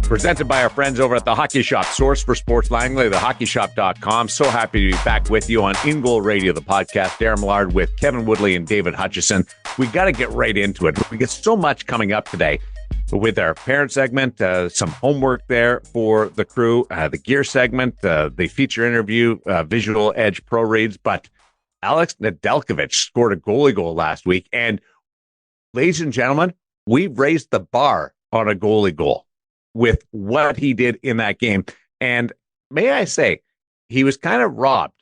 Presented by our friends over at The Hockey Shop, source for sports Langley, thehockeyshop.com. So happy to be back with you on In Goal Radio, the podcast. Darren Millard with Kevin Woodley and David Hutchison. We got to get right into it. We get so much coming up today with our parent segment, some homework there for the crew, the gear segment, the feature interview, Visual Edge Pro Reads. But Alex Nedeljkovic scored a goalie goal last week. And ladies and gentlemen, we've raised the bar on a goalie goal with what he did in that game. And may I say, he was kind of robbed,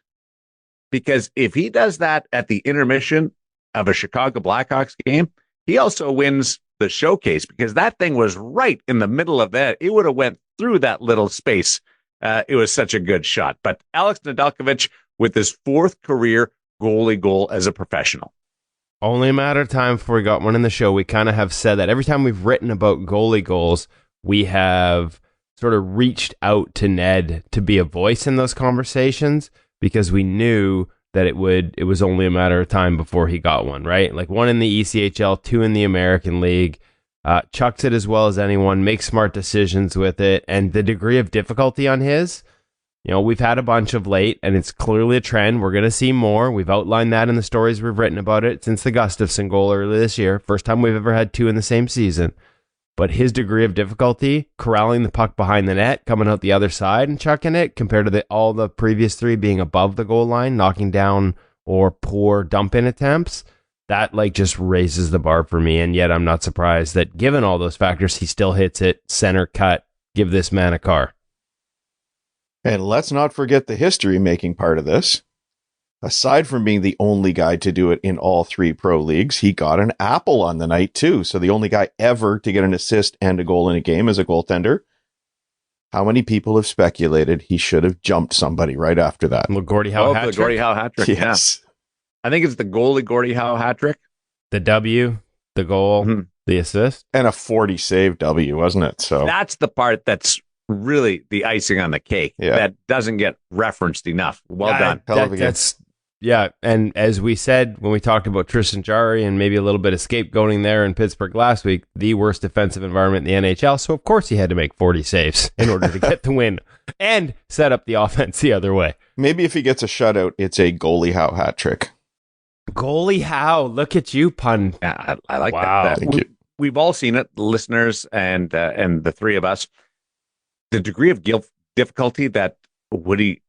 because if he does that at the intermission of a Chicago Blackhawks game, he also wins the showcase, because that thing was right in the middle of that. It would have went through that little space. It was such a good shot. But Alex Nedeljkovic with his fourth career goalie goal as a professional. Only a matter of time before we got one in the show. We kind of have said that every time we've written about goalie goals, we have sort of reached out to Ned to be a voice in those conversations, because we knew that it was only a matter of time before he got one, right? Like one in the ECHL, two in the American League, chucks it as well as anyone, makes smart decisions with it. And the degree of difficulty on his, we've had a bunch of late, and it's clearly a trend. We're going to see more. We've outlined that in the stories we've written about it since the Gustafsson goal earlier this year. First time we've ever had two in the same season. But his degree of difficulty, corralling the puck behind the net, coming out the other side and chucking it, compared to all the previous three being above the goal line, knocking down or poor dump-in attempts, that just raises the bar for me. And yet I'm not surprised that, given all those factors, he still hits it, center cut, give this man a car. And let's not forget the history making part of this. Aside from being the only guy to do it in all three pro leagues, he got an apple on the night too. So the only guy ever to get an assist and a goal in a game as a goaltender. How many people have speculated he should have jumped somebody right after that? Goalie Howe Hat Trick. The Goalie Howe Hat Trick. Yes. Yeah. I think it's the Goalie Howe Hat Trick. The W, the goal, the assist. And a 40 save W, wasn't it? So that's the part that's really the icing on the cake. Yeah. That doesn't get referenced enough. Well done. Yeah, and as we said when we talked about Tristan Jarry and maybe a little bit of scapegoating there in Pittsburgh last week, the worst defensive environment in the NHL, so of course he had to make 40 saves in order to get the win and set up the offense the other way. Maybe if he gets a shutout, it's a Goalie Howe Hat Trick. Goalie Howe, look at you, pun. Yeah, I like wow. that. Thank you. We've all seen it, the listeners and the three of us. The degree of difficulty that Woody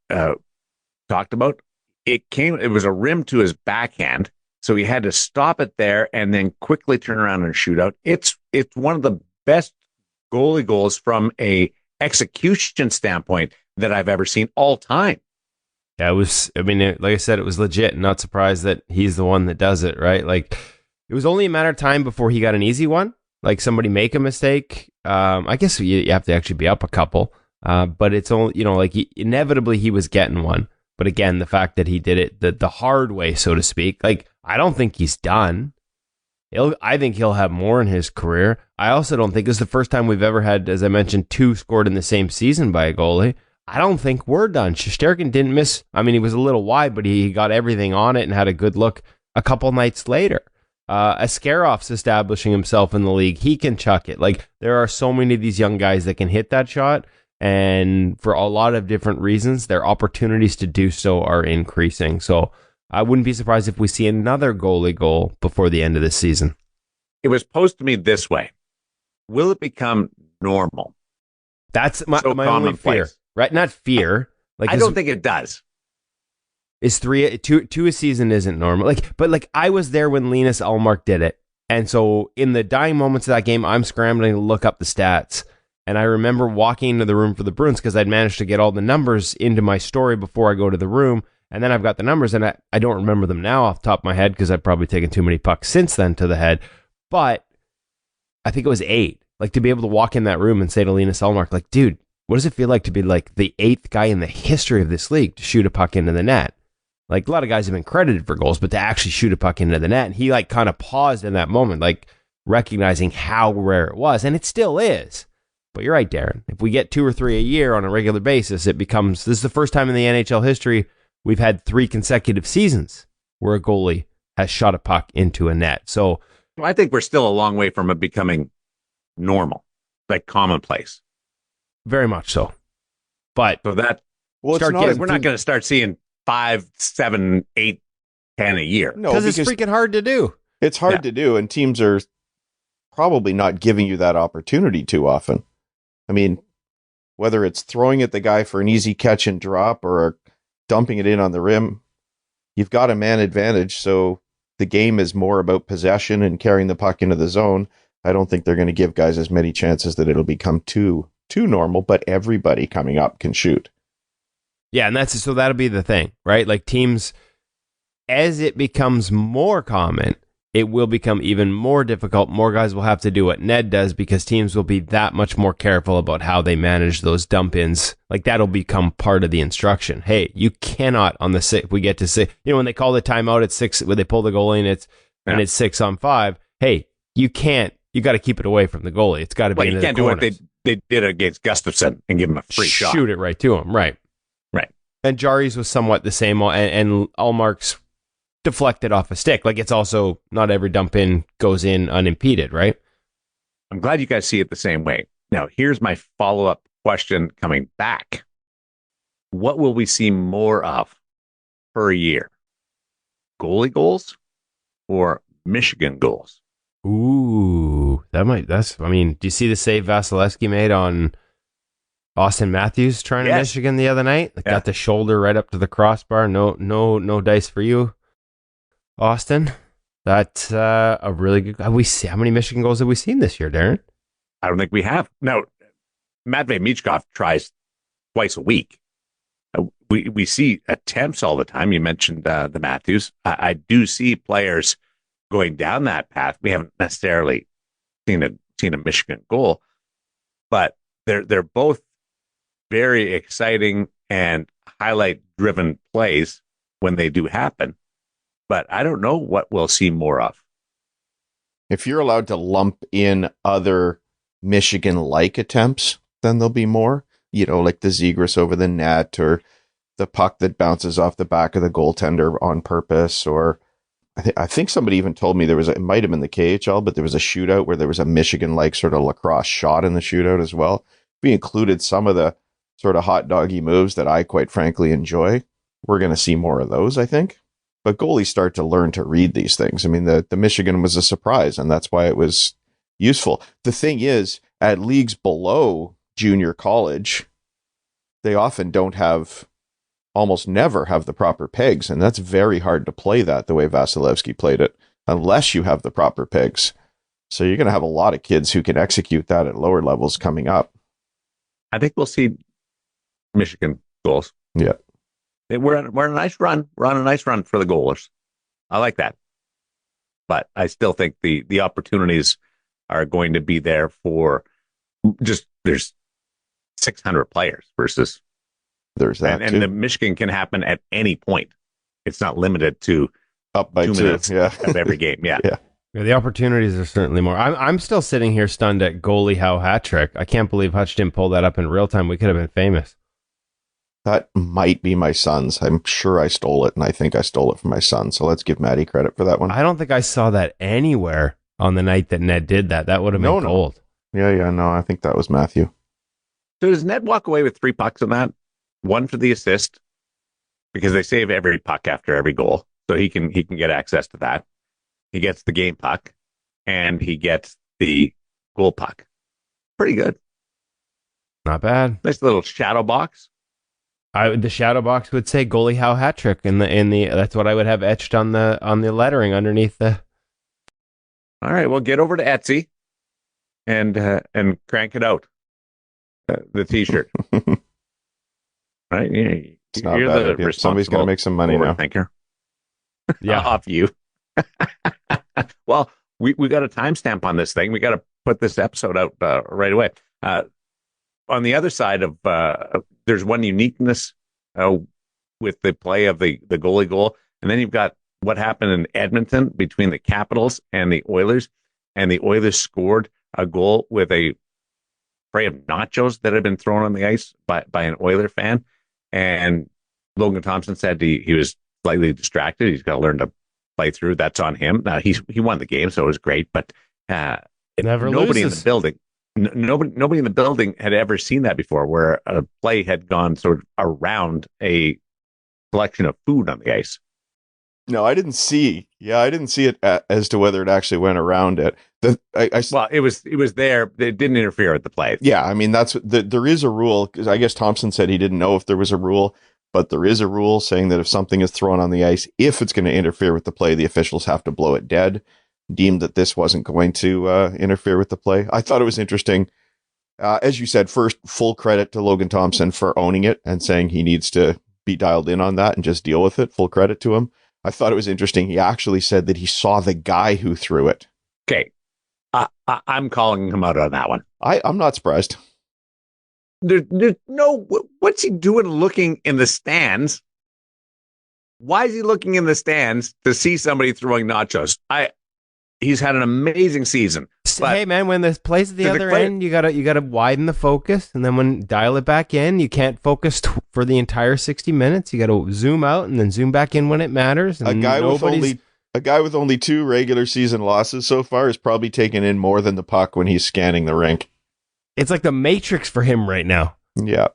talked about, it was a rim to his backhand, so he had to stop it there and then quickly turn around and shoot out. It's one of the best goalie goals from a execution standpoint that I've ever seen all time. Yeah, like I said, it was legit. Not surprised that he's the one that does it, right? Like, it was only a matter of time before he got an easy one. Like, somebody make a mistake. I guess you have to actually be up a couple. But it's only, inevitably he was getting one. But again, the fact that he did it the hard way, so to speak, I don't think he's done. I think he'll have more in his career. I also don't think it's the first time we've ever had, as I mentioned, two scored in the same season by a goalie. I don't think we're done. Shesterkin didn't miss. I mean, he was a little wide, but he got everything on it and had a good look a couple nights later. Ascaroff's establishing himself in the league. He can chuck it. There are so many of these young guys that can hit that shot. And for a lot of different reasons, their opportunities to do so are increasing. So I wouldn't be surprised if we see another goalie goal before the end of this season. It was posed to me this way. Will it become normal? That's my only fear, right? Not fear. I don't think it does. Is two a season isn't normal. But I was there when Linus Ullmark did it. And so in the dying moments of that game, I'm scrambling to look up the stats. And I remember walking into the room for the Bruins because I'd managed to get all the numbers into my story before I go to the room. And then I've got the numbers, and I don't remember them now off the top of my head because I've probably taken too many pucks since then to the head. But I think it was 8. To be able to walk in that room and say to Linus Ullmark, dude, what does it feel like to be the 8th guy in the history of this league to shoot a puck into the net? A lot of guys have been credited for goals, but to actually shoot a puck into the net. And he kind of paused in that moment, recognizing how rare it was. And it still is. But you're right, Darren. If we get 2 or 3 a year on a regular basis, this is the first time in the NHL history we've had 3 consecutive seasons where a goalie has shot a puck into a net. So I think we're still a long way from it becoming normal, commonplace. very much so. But So that Well, we're not going to start seeing 5, 7, 8, 10 a year. No, because it's freaking hard to do. It's hard to do, and teams are probably not giving you that opportunity too often. I mean, whether it's throwing at the guy for an easy catch and drop or dumping it in on the rim, you've got a man advantage, so the game is more about possession and carrying the puck into the zone. I don't think they're going to give guys as many chances that it'll become too normal, but everybody coming up can shoot. Yeah, and that'll be the thing, right? Like teams, as it becomes more common, it will become even more difficult. More guys will have to do what Ned does because teams will be that much more careful about how they manage those dump-ins. Like that'll become part of the instruction. Hey, you cannot on the 6, we get to 6, when they call the timeout at 6, when they pull the goalie and it's 6 on 5, hey, you got to keep it away from the goalie. It's got to be into the corners. You can't do what they did against Gustafsson and give him a free shot. Shoot it right to him, right. And Jari's was somewhat the same, and Allmark's deflected off a stick. Like it's also not every dump in goes in unimpeded, right? I'm glad you guys see it the same way. Now, here's my follow-up question coming back. What will we see more of per year? Goalie goals or Michigan goals? Ooh, do you see the save Vasilevsky made on Austin Matthews trying to Michigan the other night? Got the shoulder right up to the crossbar. No dice for you, Austin. That's a really good. How many Michigan goals have we seen this year, Darren? I don't think we have. Now, Matvei Michkov tries twice a week. We see attempts all the time. You mentioned the Matthews. I do see players going down that path. We haven't necessarily seen a Michigan goal, but they're both very exciting and highlight-driven plays when they do happen. But I don't know what we'll see more of. If you're allowed to lump in other Michigan-like attempts, then there'll be more. Like the Zegras over the net or the puck that bounces off the back of the goaltender on purpose. Or I think somebody even told me it might have been the KHL, but there was a shootout where there was a Michigan-like sort of lacrosse shot in the shootout as well. We included some of the sort of hot doggy moves that I quite frankly enjoy. We're going to see more of those, I think. But goalies start to learn to read these things. I mean, the Michigan was a surprise, and that's why it was useful. The thing is, at leagues below junior college, they often almost never have the proper pegs, and that's very hard to play that the way Vasilevsky played it, unless you have the proper pegs. So you're going to have a lot of kids who can execute that at lower levels coming up. I think we'll see Michigan goals. Yeah. We're on a nice run. We're on a nice run for the goalers. I like that. But I still think the opportunities are going to be there for there's 600 players versus there's that and the Michigan can happen at any point. It's not limited to up by 2 minutes of every game. Yeah. Yeah, the opportunities are certainly more. I'm still sitting here stunned at Goalie Howe Hat Trick. I can't believe Hutch didn't pull that up in real time. We could have been famous. That might be my son's. I'm sure I stole it, and I think I stole it from my son. So let's give Maddie credit for that one. I don't think I saw that anywhere on the night that Ned did that. That would have been gold. Yeah, no, I think that was Matthew. So does Ned walk away with 3 pucks on that? 1 for the assist, because they save every puck after every goal. So he can get access to that. He gets the game puck, and he gets the goal puck. Pretty good. Not bad. Nice little shadow box. The shadow box would say Goalie Howe Hat Trick in the that's what I would have etched on the lettering underneath the. All right, well, get over to Etsy and crank it out. The T-shirt. Right? It's not bad. Somebody's going to make some money now. Thinker. Yeah, off you. Well, we got a timestamp on this thing. We got to put this episode out right away. On the other side of there's one uniqueness with the play of the goalie goal, and then you've got what happened in Edmonton between the Capitals and the Oilers, and the Oilers scored a goal with a tray of nachos that had been thrown on the ice by an Oiler fan, and Logan Thompson said he was slightly distracted. He's got to learn to play through. That's on him. Now he won the game, so it was great, but never nobody loses. in the building. nobody in the building had ever seen that before, where a play had gone sort of around a collection of food on the ice. No, I didn't see. Yeah, I didn't see it as to whether it actually went around it. Well, it was there. It didn't interfere with the play. Yeah, I mean there is a rule, because I guess Thompson said he didn't know if there was a rule, but there is a rule saying that if something is thrown on the ice, if it's going to interfere with the play, the officials have to blow it dead. Deemed that this wasn't going to interfere with the play. I thought it was interesting. As you said, first, full credit to Logan Thompson for owning it and saying he needs to be dialed in on that and just deal with it. Full credit to him. I thought it was interesting. He actually said that he saw the guy who threw it. Okay. I'm calling him out on that one. I'm not surprised. There's no, what's he doing looking in the stands? Why is he looking in the stands to see somebody throwing nachos? He's had an amazing season. Hey man, when the play's at the other end, you gotta widen the focus, and then when dial it back in, you can't focus for the entire 60 minutes. You gotta zoom out and then zoom back in when it matters. And a guy with only 2 regular season losses so far is probably taking in more than the puck when he's scanning the rink. It's like the Matrix for him right now. Yeah,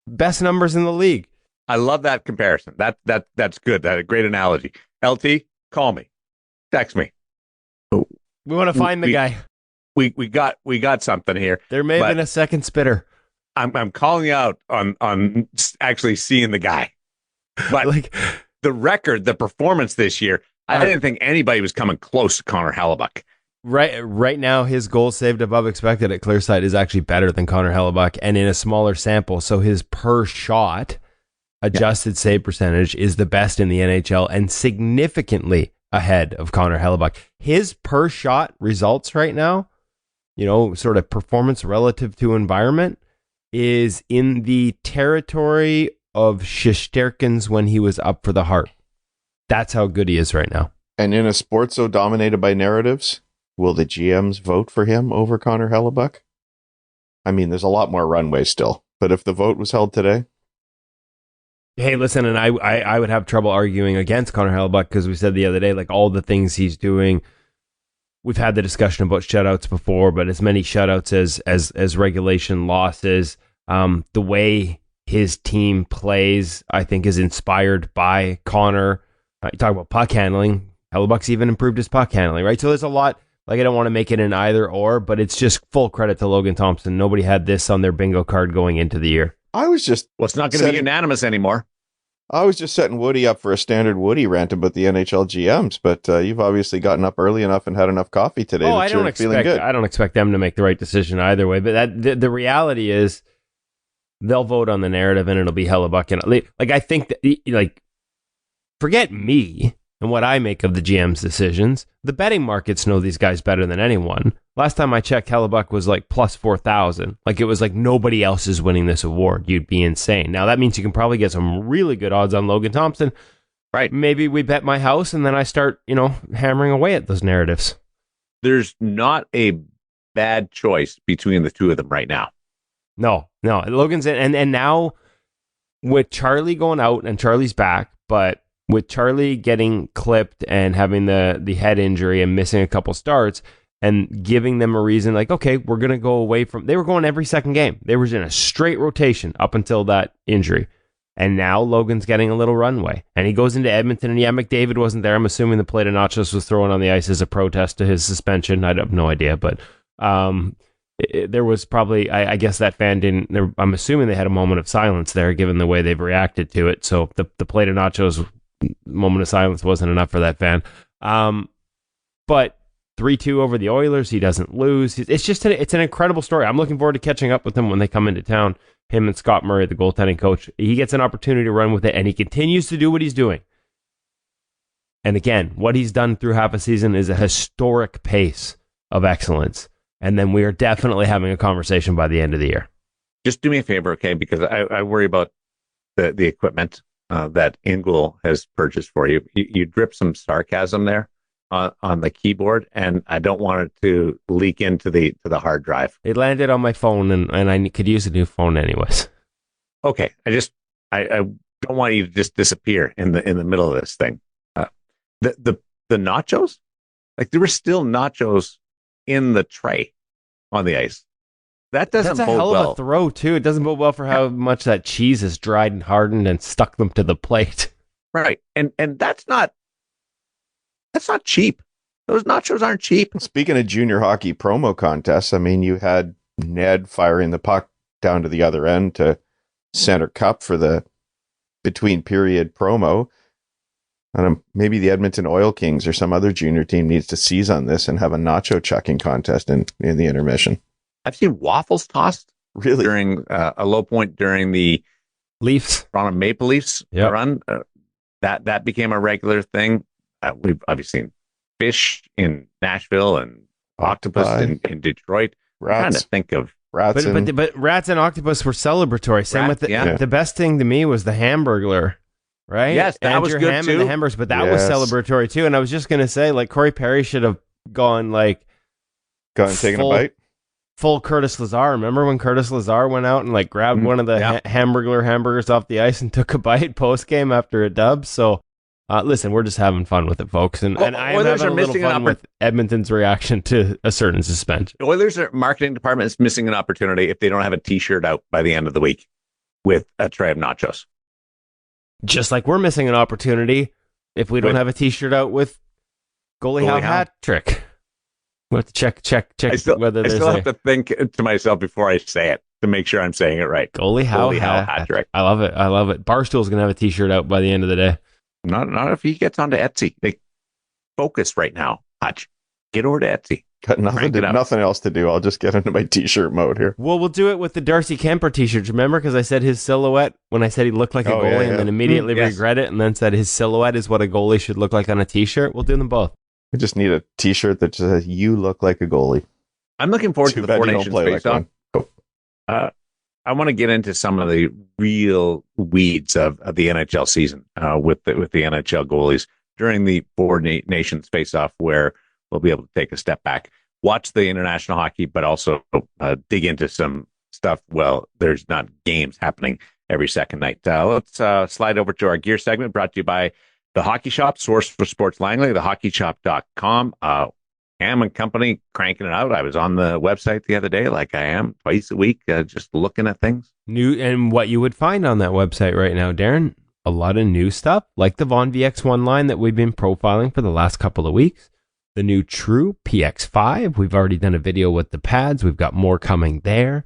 best numbers in the league. I love that comparison. That's good. That's a great analogy. LT, call me, text me. We want to find the guy. We got something here. There may have been a second spitter. I'm calling you out on actually seeing the guy. But like the record, the performance this year, I didn't think anybody was coming close to Connor Hellebuyck. Right now, his goal saved above expected at Clearside is actually better than Connor Hellebuyck, and in a smaller sample. So his per shot adjusted save percentage is the best in the NHL and significantly ahead of Connor Hellebuyck. His per shot results right now, sort of performance relative to environment, is in the territory of Shesterkin's when he was up for the Hart. That's how good he is right now. And in a sport so dominated by narratives, will the GMs vote for him over Connor Hellebuyck? I mean, there's a lot more runway still, but if the vote was held today... Hey, listen, and I would have trouble arguing against Connor Hellebuyck, because we said the other day, like, all the things he's doing. We've had the discussion about shutouts before, but as many shutouts as regulation losses. The way his team plays, I think, is inspired by Connor. You talk about puck handling. Hellebuyck's even improved his puck handling, right? So there's a lot. Like, I don't want to make it an either or, but it's just full credit to Logan Thompson. Nobody had this on their bingo card going into the year. It's not going to be unanimous anymore. I was just setting Woody up for a standard Woody rant about the NHL GMs, but you've obviously gotten up early enough and had enough coffee today. Oh, I don't expect them to make the right decision either way. But the reality is, they'll vote on the narrative, and it'll be Hellebuyck. And like, I think that, forget me and what I make of the GM's decisions. The betting markets know these guys better than anyone. Last time I checked, Hellebuyck was like plus 4,000. Like, it was like nobody else is winning this award. You'd be insane. Now, that means you can probably get some really good odds on Logan Thompson. Right. Maybe we bet my house, and then I start, hammering away at those narratives. There's not a bad choice between the two of them right now. No. Logan's in, and now with Charlie going out, and Charlie's back, but with Charlie getting clipped and having the head injury and missing a couple starts, and giving them a reason, like, okay, we're going to go away from... They were going every second game. They were in a straight rotation up until that injury. And now Logan's getting a little runway. And he goes into Edmonton, and McDavid wasn't there. I'm assuming the plate of nachos was thrown on the ice as a protest to his suspension. I have no idea, but there was probably... I guess that fan didn't... I'm assuming they had a moment of silence there, given the way they've reacted to it. So the plate of nachos moment of silence wasn't enough for that fan. But 3-2 over the Oilers. He doesn't lose. It's just it's an incredible story. I'm looking forward to catching up with him when they come into town. Him and Scott Murray, the goaltending coach. He gets an opportunity to run with it, and he continues to do what he's doing. And again, what he's done through half a season is a historic pace of excellence. And then we are definitely having a conversation by the end of the year. Just do me a favor, okay? Because I worry about the equipment that Ingle has purchased for you. You drip some sarcasm there on the keyboard, and I don't want it to leak into the hard drive. It landed on my phone, and I could use a new phone anyways. Okay, I don't want you to just disappear in the middle of this thing. The nachos, like, there were still nachos in the tray on the ice. That doesn't That's a bode hell of well. a throw, too. It doesn't bode well for how much that cheese is dried and hardened and stuck them to the plate. Right. And that's not cheap. Those nachos aren't cheap. Speaking of junior hockey promo contests, I mean, you had Ned firing the puck down to the other end to center cup for the between period promo. And maybe the Edmonton Oil Kings or some other junior team needs to seize on this and have a nacho chucking contest in the intermission. I've seen waffles tossed Really? during a low point during the Leafs. Toronto Maple Leafs run. That became a regular thing. We've obviously seen fish in Nashville and octopus in Detroit. I'm trying to think of rats. But rats and octopus were celebratory. Same with the best thing to me was the Hamburglar, right? Yes, that was good Ham too. And the hamburgers, but that was celebratory too. And I was just gonna say, like, Corey Perry should have gone taking a bite. Full Curtis Lazar. Remember when Curtis Lazar went out and like grabbed one of the Hamburglar hamburgers off the ice and took a bite post game after a dub? So, listen, we're just having fun with it, folks, and I am having a little fun with Edmonton's reaction to a certain suspension. The Oilers' marketing department is missing an opportunity if they don't have a T-shirt out by the end of the week with a tray of nachos. Just like we're missing an opportunity if we don't have a T-shirt out with Goalie Howe Hat Trick. We'll have to check whether there's have to think to myself before I say it to make sure I'm saying it right. Goalie Howe Hat Trick. I love it. Barstool's going to have a T-shirt out by the end of the day. Not if he gets onto Etsy. They focus right now. Hutch, get over to Etsy. Got nothing else to do. I'll just get into my T-shirt mode here. Well, we'll do it with the Darcy Kemper T-shirts. Remember, because I said his silhouette when I said he looked like a goalie, and then immediately regret it, and then said his silhouette is what a goalie should look like on a T-shirt. We'll do them both. We just need a T-shirt that says "You look like a goalie." I'm looking forward to the Four Nations face-off. I want to get into some of the real weeds of the NHL season with the NHL goalies during the Four Nations face-off, where we'll be able to take a step back, watch the international hockey, but also dig into some stuff. Well, there's not games happening every second night. Let's slide over to our gear segment, brought to you by The Hockey Shop, source for sports Langley, thehockeyshop.com. Cam and company cranking it out. I was on the website the other day, like I am twice a week, just looking at things. New, and what you would find on that website right now, Darren, a lot of new stuff, like the Vaughn VX1 line that we've been profiling for the last couple of weeks. The new True PX5. We've already done a video with the pads. We've got more coming there.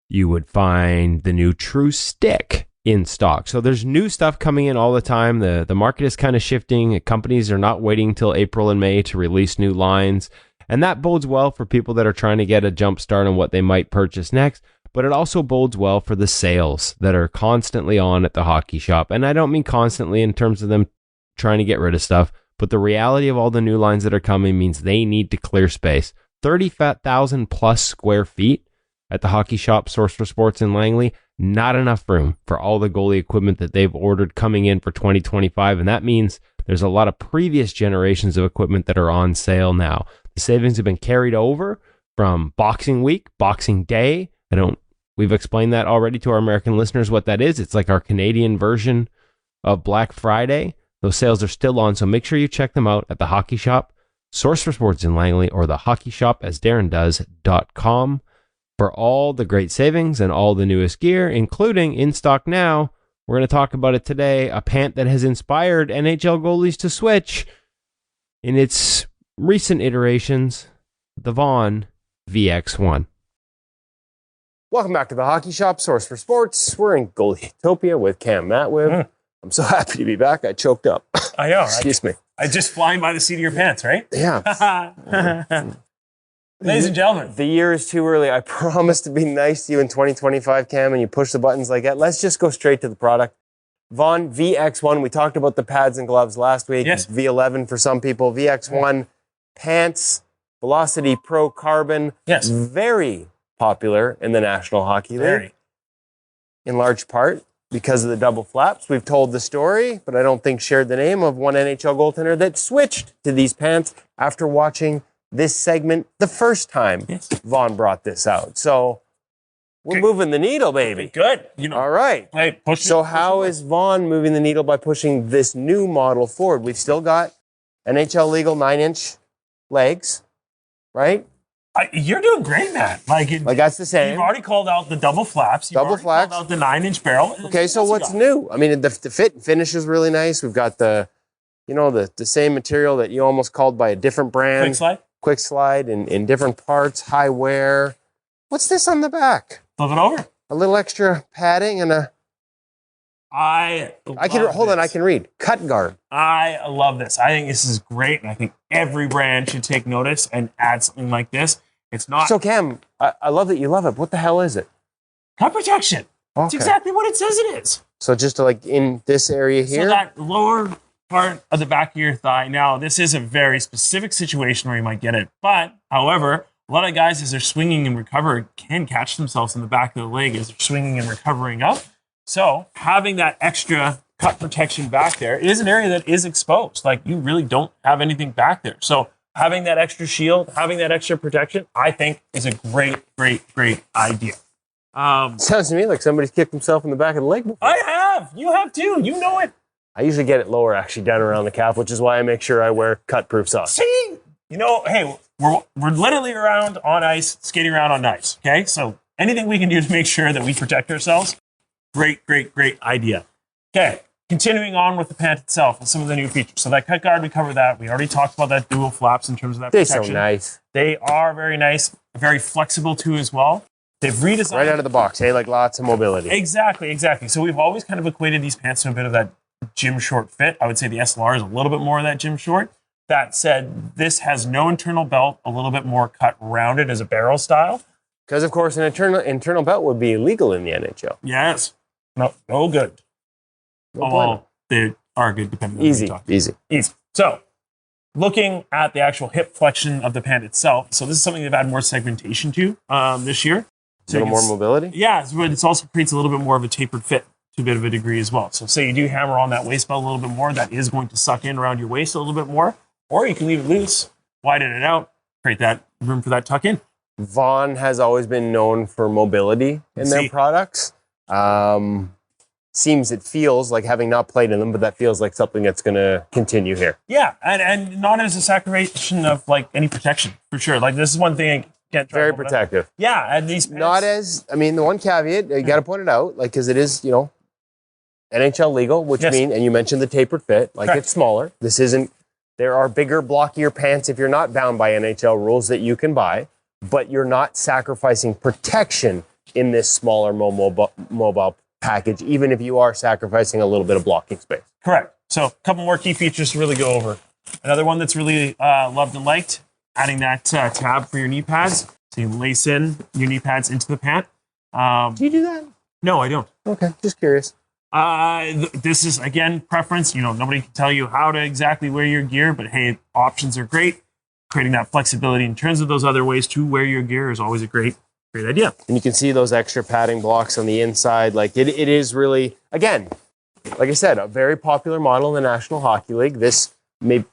You would find the new True Stick in stock. So there's new stuff coming in all the time. The market is kind of shifting. Companies are not waiting till April and May to release new lines. And that bodes well for people that are trying to get a jump start on what they might purchase next. But it also bodes well for the sales that are constantly on at the Hockey Shop. And I don't mean constantly in terms of them trying to get rid of stuff, but the reality of all the new lines that are coming means they need to clear space. 30,000 plus square feet at the Hockey Shop, source for sports in Langley. Not enough room for all the goalie equipment that they've ordered coming in for 2025. And that means there's a lot of previous generations of equipment that are on sale now. The savings have been carried over from Boxing Week, Boxing Day. We've explained that already to our American listeners what that is. It's like our Canadian version of Black Friday. Those sales are still on, so make sure you check them out at the Hockey Shop, source for sports in Langley, or the hockey shop, as Darren does.com. For all the great savings and all the newest gear, including in stock now. We're going to talk about it today. A pant that has inspired NHL goalies to switch in its recent iterations, the Vaughn VX1. Welcome back to the Hockey Shop, source for sports. We're in Goalietopia with Cam Matwib. I'm so happy to be back. I choked up. I know. Excuse me. I just flying by the seat of your pants, right? Yeah. Ladies and gentlemen. The year is too early. I promised to be nice to you in 2025, Cam, and you push the buttons like that. Let's just go straight to the product. Vaughn VX1. We talked about the pads and gloves last week. Yes. V11 for some people. VX1 pants, Velocity Pro Carbon. Yes. Very popular in the National Hockey League. In large part because of the double flaps. We've told the story, but I don't think shared the name of one NHL goaltender that switched to these pants after watching this segment the first time Vaughn brought this out. So we're moving the needle, baby. Good. All right. Hey, so how is Vaughn moving the needle by pushing this new model forward? We've still got NHL legal 9-inch legs, right? You're doing great, man. Like that's the same. You've already called out the double flaps. You've already called out the 9-inch barrel. Okay, so what's new? I mean, the fit and finish is really nice. We've got the same material that you almost called by a different brand. Quick slide in different parts, high wear. What's this on the back? Flip it over. A little extra padding and a... I can read. Cut guard. I love this. I think this is great, and I think every brand should take notice and add something like this. It's not... So, Cam, I love that you love it. What the hell is it? Cut protection. Okay. That's exactly what it says it is. So just like in this area here? So that lower part of the back of your thigh. Now, this is a very specific situation where you might get it. But, however, a lot of guys, as they're swinging and recovering, can catch themselves in the back of the leg as they're swinging and recovering up. So having that extra cut protection back there is an area that is exposed. Like, you really don't have anything back there. So having that extra shield, having that extra protection, I think is a great, great, great idea. Sounds to me like somebody's kicked himself in the back of the leg before. I have. You have too. You know it. I usually get it lower, actually, down around the calf, which is why I make sure I wear cut-proof socks. See? Hey, we're literally around on ice, skating around on ice, okay? So anything we can do to make sure that we protect ourselves, great, great, great idea. Okay, continuing on with the pant itself and some of the new features. So that cut guard, we covered that. We already talked about that dual flaps in terms of that protection. They're so nice. They are very nice, very flexible too as well. They've redesigned... Right out of the box, hey? Like lots of mobility. Exactly. So we've always kind of equated these pants to a bit of that gym short fit. I would say the SLR is a little bit more of that gym short. That said, this has no internal belt, a little bit more cut rounded as a barrel style. Because, of course, an internal belt would be illegal in the NHL. Yes. No good. Well, they are good depending on Easy. So, looking at the actual hip flexion of the pant itself, so this is something they've added more segmentation to this year. So a little more mobility? Yeah, but it also creates a little bit more of a tapered fit to a bit of a degree as well. So say you do hammer on that waist belt a little bit more, that is going to suck in around your waist a little bit more, or you can leave it loose, widen it out, create that room for that tuck in. Vaughn has always been known for mobility in their products. It feels like, having not played in them, but that feels like something that's going to continue here. Yeah, and not as a sacrifice of like any protection, for sure. Like, this is one thing I can't try. Very protective. Yeah, and these pants, the one caveat, you got to point it out, like, because it is, NHL legal, which means, and you mentioned the tapered fit, like, it's smaller. This isn't, there are bigger, blockier pants if you're not bound by NHL rules that you can buy, but you're not sacrificing protection in this smaller mobile package, even if you are sacrificing a little bit of blocking space. Correct. So a couple more key features to really go over. Another one that's really loved and liked, adding that tab for your knee pads. So you lace in your knee pads into the pant. Do you do that? No, I don't. Okay, just curious. This is, again, preference. Nobody can tell you how to exactly wear your gear, but hey, options are great. Creating that flexibility in terms of those other ways to wear your gear is always a great idea. And you can see those extra padding blocks on the inside. Like, it is really, again, like I said, a very popular model in the National Hockey League. This may,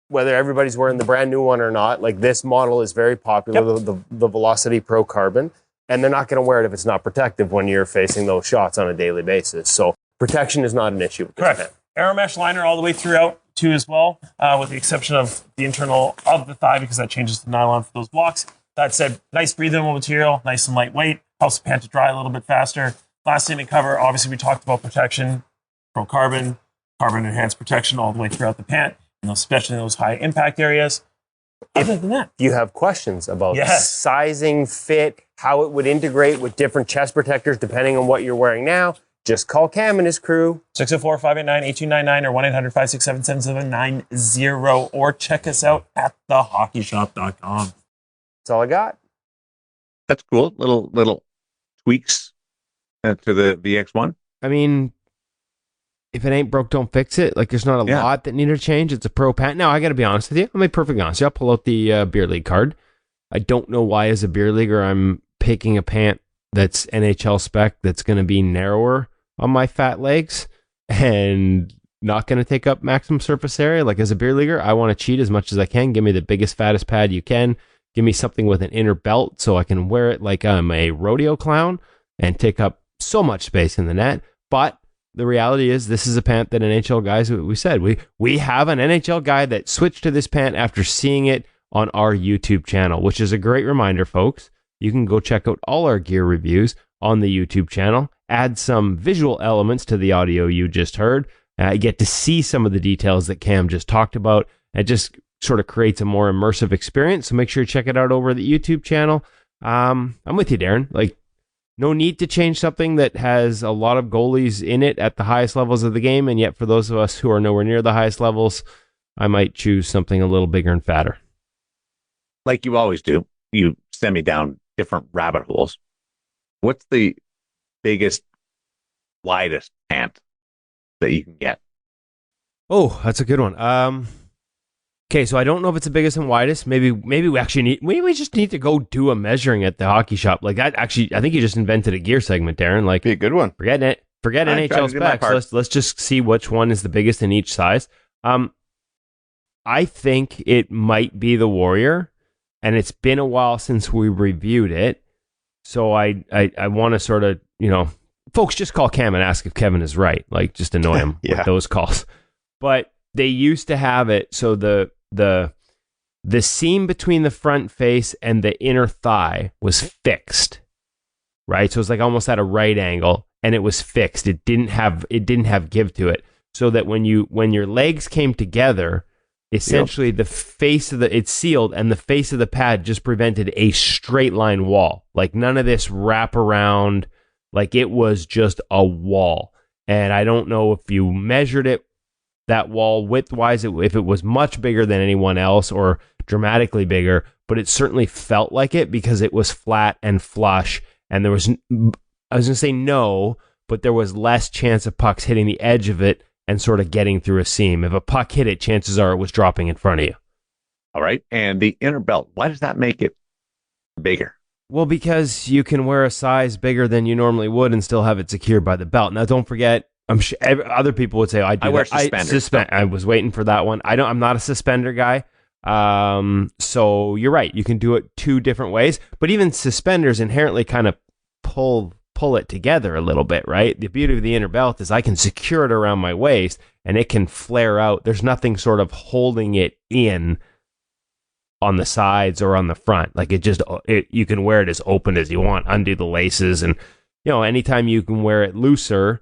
whether everybody's wearing the brand new one or not, like, this model is very popular, the Velocity Pro Carbon. And they're not going to wear it if it's not protective when you're facing those shots on a daily basis. So protection is not an issue with this Correct. pant. Aero mesh liner all the way throughout too as well, with the exception of the internal of the thigh, because that changes to nylon for those blocks. That said, nice breathable material, nice and lightweight, helps the pant to dry a little bit faster. Last thing to cover, obviously we talked about protection, Pro Carbon enhanced protection all the way throughout the pant, and especially in those high impact areas. Other than that, you have questions about sizing, fit, how it would integrate with different chest protectors depending on what you're wearing now, just call Cam and his crew. 604-589-8299 or 1-800-567-7790, or check us out at thehockeyshop.com. That's all I got. That's cool. Little tweaks to the VX1. I mean, if it ain't broke, don't fix it. Like, there's not a lot that need to change. It's a pro pant. Now, I got to be honest with you. I'll be perfectly honest. I'll pull out the beer league card. I don't know why, as a beer leaguer, I'm picking a pant that's NHL spec that's going to be narrower on my fat legs and not going to take up maximum surface area. Like, as a beer leaguer, I want to cheat as much as I can. Give me the biggest, fattest pad you can. Give me something with an inner belt so I can wear it like I'm a rodeo clown and take up so much space in the net. But the reality is, this is a pant that NHL guys, we said, we have an NHL guy that switched to this pant after seeing it on our YouTube channel, which is a great reminder, folks. You can go check out all our gear reviews on the YouTube channel, add some visual elements to the audio you just heard. You get to see some of the details that Cam just talked about. It just sort of creates a more immersive experience. So make sure you check it out over the YouTube channel. I'm with you, Darren. Like, no need to change something that has a lot of goalies in it at the highest levels of the game. And yet for those of us who are nowhere near the highest levels, I might choose something a little bigger and fatter. Like you always do, you send me down different rabbit holes. What's the biggest, widest pant that you can get? Oh, that's a good one. Okay, so I don't know if it's the biggest and widest. Maybe we just need to go do a measuring at the hockey shop. Like that. Actually, I think you just invented a gear segment, Darren. Like, Be a good one. Forget NHL specs. Let's just see which one is the biggest in each size. I think it might be the Warrior, and it's been a while since we reviewed it. So I want to sort of, folks, just call Cam and ask if Kevin is right. Like, just annoy him with those calls. But they used to have it so the seam between the front face and the inner thigh was fixed, right? So it was like almost at a right angle, and it was fixed. It didn't have give to it, so that when your legs came together, essentially the face of it's sealed, and the face of the pad just prevented a straight line wall. Like none of this wrap around. Like it was just a wall. And I don't know if you measured it, that wall width-wise, if it was much bigger than anyone else or dramatically bigger, but it certainly felt like it because it was flat and flush, and there was, I was going to say no, but there was less chance of pucks hitting the edge of it and sort of getting through a seam. If a puck hit it, chances are it was dropping in front of you. All right. And the inner belt, why does that make it bigger? Well, because you can wear a size bigger than you normally would and still have it secured by the belt. Now, don't forget, I'm sure other people would say, I wear suspenders. I was waiting for that one. I'm not a suspender guy. So you're right. You can do it two different ways, but even suspenders inherently kind of pull it together a little bit, right? The beauty of the inner belt is I can secure it around my waist and it can flare out. There's nothing sort of holding it in on the sides or on the front. Like you can wear it as open as you want, undo the laces. And, anytime you can wear it looser,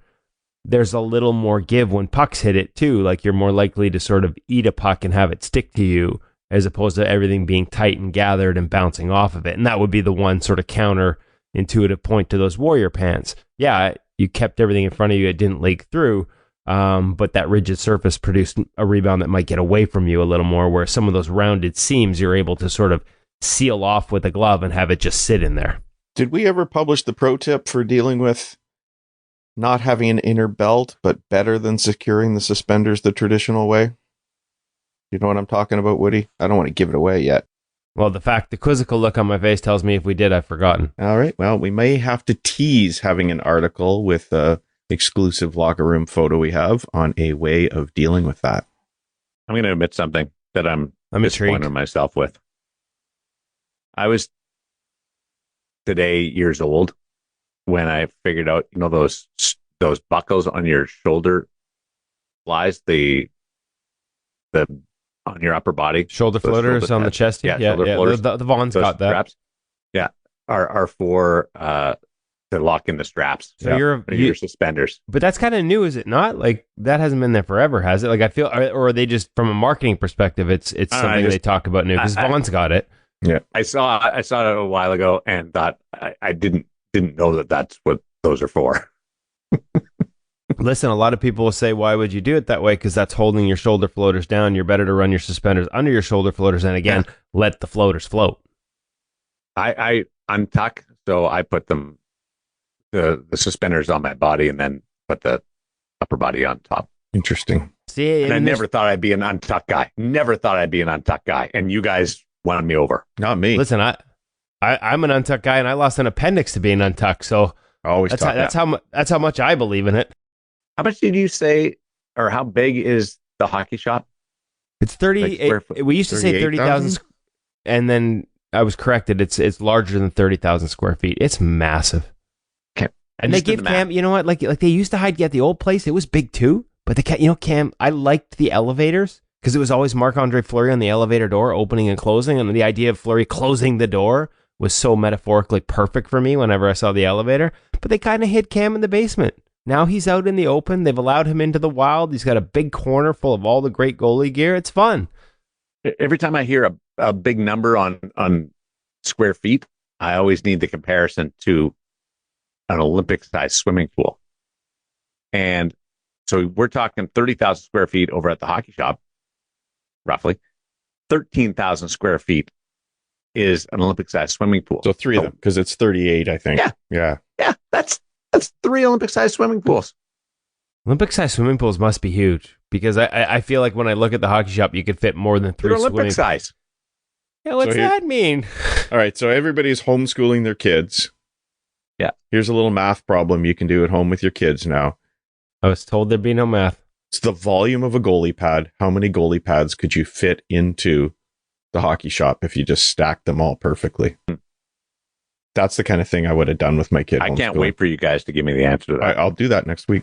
there's a little more give when pucks hit it too. Like you're more likely to sort of eat a puck and have it stick to you as opposed to everything being tight and gathered and bouncing off of it. And that would be the one sort of counterintuitive point to those Warrior pants. Yeah, you kept everything in front of you. It didn't leak through. But that rigid surface produced a rebound that might get away from you a little more, where some of those rounded seams you're able to sort of seal off with a glove and have it just sit in there. Did we ever publish the pro tip for dealing with not having an inner belt, but better than securing the suspenders the traditional way? You know what I'm talking about, Woody? I don't want to give it away yet. Well, the quizzical look on my face tells me if we did, I've forgotten. All right. Well, we may have to tease having an article with a exclusive locker room photo we have on a way of dealing with that. I'm going to admit something that I'm disappointed intrigued. Myself with. I was today years old when I figured out, those buckles on your shoulder flies, the on your upper body, shoulder floaters on the chest. Yeah. Floaters, the Vaughn's got that. Straps, are for to lock in the straps. So your suspenders. But that's kind of new, is it not? Like that hasn't been there forever, has it? Like I feel, or are they just from a marketing perspective? It's something they talk about new because Vaughn's got it. Yeah, I saw it a while ago and thought I didn't know that that's what those are for. Listen, a lot of people will say, why would you do it that way? Because that's holding your shoulder floaters down. You're better to run your suspenders under your shoulder floaters and again, let the floaters float. I untuck, so I put them the suspenders on my body and then put the upper body on top. Interesting. See, and I never thought I'd be an untuck guy. Never thought I'd be an untuck guy. And you guys won me over. Not me. Listen, I'm an untuck guy and I lost an appendix to being untucked. So that's how much I believe in it. How much did you say, or how big is the hockey shop? It's 30. We used to say 30,000, and then I was corrected. It's larger than 30,000 square feet. It's massive. Okay. And they give Cam, you know what? Like they used to hide at the old place. It was big too. But Cam, I liked the elevators because it was always Marc-Andre Fleury on the elevator door, opening and closing. And the idea of Fleury closing the door was so metaphorically perfect for me whenever I saw the elevator. But they kind of hid Cam in the basement. Now he's out in the open. They've allowed him into the wild. He's got a big corner full of all the great goalie gear. It's fun. Every time I hear a big number on square feet, I always need the comparison to an Olympic-sized swimming pool. And so we're talking 30,000 square feet over at the hockey shop, roughly. 13,000 square feet is an Olympic-sized swimming pool. So three of them, because it's 38, I think. Yeah. That's 3 Olympic-sized swimming pools. Olympic-sized swimming pools must be huge, because I feel like when I look at the hockey shop, you could fit more than 3 They're swimming Olympic size. Yeah, what's that mean? All right, so everybody's homeschooling their kids. Yeah. Here's a little math problem you can do at home with your kids now. I was told there'd be no math. It's the volume of a goalie pad. How many goalie pads could you fit into the hockey shop if you just stacked them all perfectly? That's the kind of thing I would have done with my kid. I can't wait for you guys to give me the answer to that. I'll do that next week.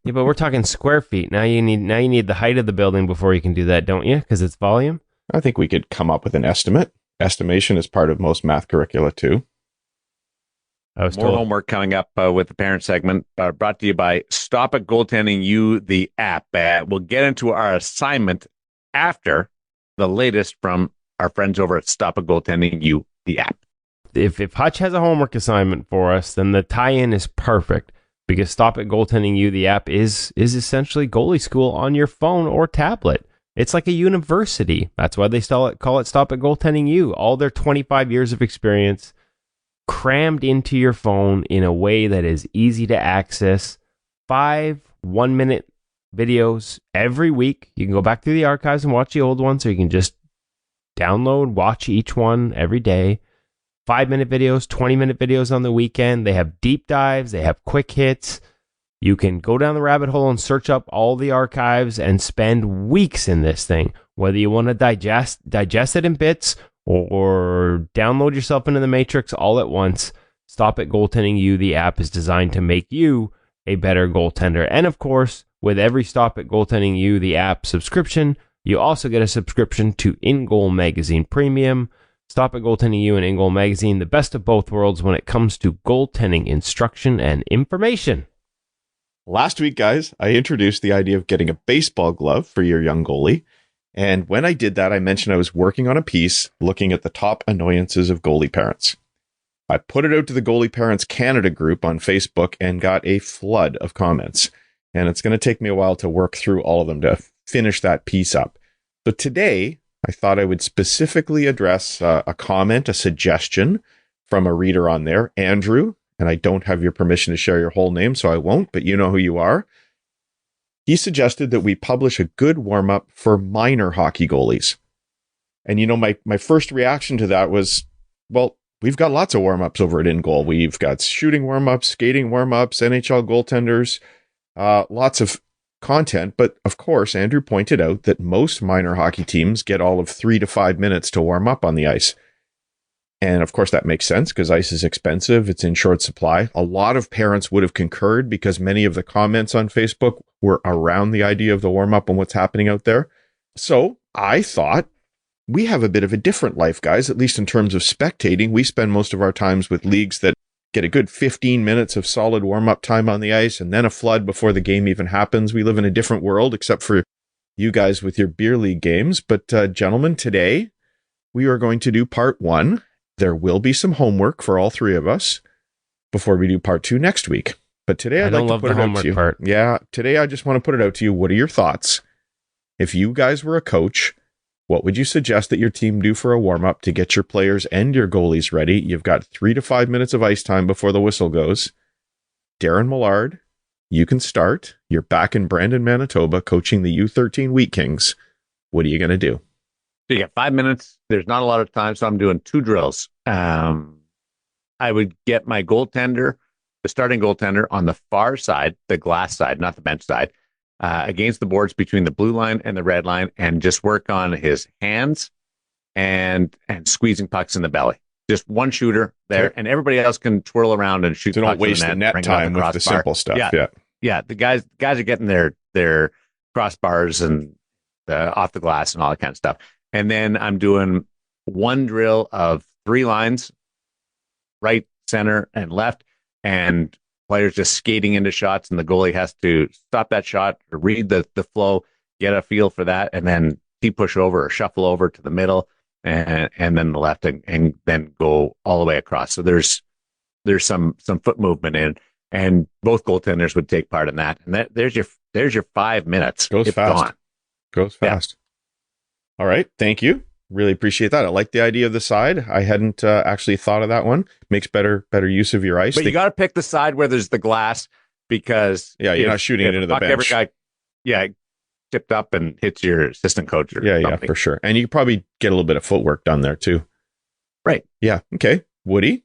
Yeah, but we're talking square feet. Now you need the height of the building before you can do that, don't you? Because it's volume. I think we could come up with an estimate. Estimation is part of most math curricula too. I was More told. homework coming up with the parent segment, brought to you by Stop It Goaltending You, the app. We'll get into our assignment after the latest from our friends over at Stop It Goaltending You, the app. If Hutch has a homework assignment for us, then the tie-in is perfect, because Stop It Goaltending You, the app, is essentially goalie school on your phone or tablet. It's like a university. That's why they call it Stop It Goaltending You. All their 25 years of experience crammed into your phone in a way that is easy to access. 5 1-minute videos every week. You can go back through the archives and watch the old ones, or you can just download, watch each one every day. 5-minute videos, 20-minute videos on the weekend. They have deep dives. They have quick hits. You can go down the rabbit hole and search up all the archives and spend weeks in this thing. Whether you want to digest it in bits or download yourself into the matrix all at once, Stop It Goaltending You, the app, is designed to make you a better goaltender. And of course, with every Stop It Goaltending You, the app subscription, you also get a subscription to In Goal Magazine Premium. Stop It Goaltending You and In Goal Magazine, the best of both worlds when it comes to goaltending instruction and information. Last week, guys, I introduced the idea of getting a baseball glove for your young goalie. And when I did that, I mentioned I was working on a piece looking at the top annoyances of goalie parents. I put it out to the Goalie Parents Canada group on Facebook and got a flood of comments. And it's going to take me a while to work through all of them to finish that piece up. So today, I thought I would specifically address a comment, a suggestion from a reader on there, Andrew. And I don't have your permission to share your whole name, so I won't, but you know who you are. He suggested that we publish a good warm-up for minor hockey goalies. And you know, my first reaction to that was, well, we've got lots of warm-ups over at In Goal. We've got shooting warm-ups, skating warm-ups, NHL goaltenders, lots of content. But of course, Andrew pointed out that most minor hockey teams get all of 3 to 5 minutes to warm up on the ice. And of course, that makes sense because ice is expensive. It's in short supply. A lot of parents would have concurred because many of the comments on Facebook were around the idea of the warm-up and what's happening out there. So I thought, we have a bit of a different life, guys, at least in terms of spectating. We spend most of our times with leagues that get a good 15 minutes of solid warm-up time on the ice and then a flood before the game even happens. We live in a different world, except for you guys with your beer league games. But gentlemen, today we are going to do part 1. There will be some homework for all 3 of us before we do part 2 next week. But today I'd like to put it out to you. Part. Yeah, today I just want to put it out to you. What are your thoughts? If you guys were a coach, what would you suggest that your team do for a warm-up to get your players and your goalies ready? You've got 3 to 5 minutes of ice time before the whistle goes. Darren Millard, you can start. You're back in Brandon, Manitoba, coaching the U13 Wheat Kings. What are you going to do? So you got 5 minutes. There's not a lot of time, so I'm doing 2 drills. I would get my goaltender, the starting goaltender, on the far side, the glass side, not the bench side, against the boards between the blue line and the red line, and just work on his hands and squeezing pucks in the belly. Just one shooter there, and everybody else can twirl around and shoot. So pucks don't waste the net time with the simple stuff. Yeah. The guys are getting their crossbars and off the glass and all that kind of stuff. And then I'm doing one drill of 3 lines, right, center, and left, and players just skating into shots, and the goalie has to stop that shot, read the flow, get a feel for that, and then push over or shuffle over to the middle and then the left and then go all the way across. So there's some foot movement in, and both goaltenders would take part in that. And there's your 5 minutes. Goes it's fast. Gone. Goes fast. Yeah. All right. Thank you. Really appreciate that. I like the idea of the side. I hadn't actually thought of that one. Makes better use of your ice. But you got to pick the side where there's the glass, because you're not shooting it into the bench. Every guy, tipped up and hits your assistant coach or something. Yeah, for sure. And you probably get a little bit of footwork done there too. Right. Yeah. Okay. Woody,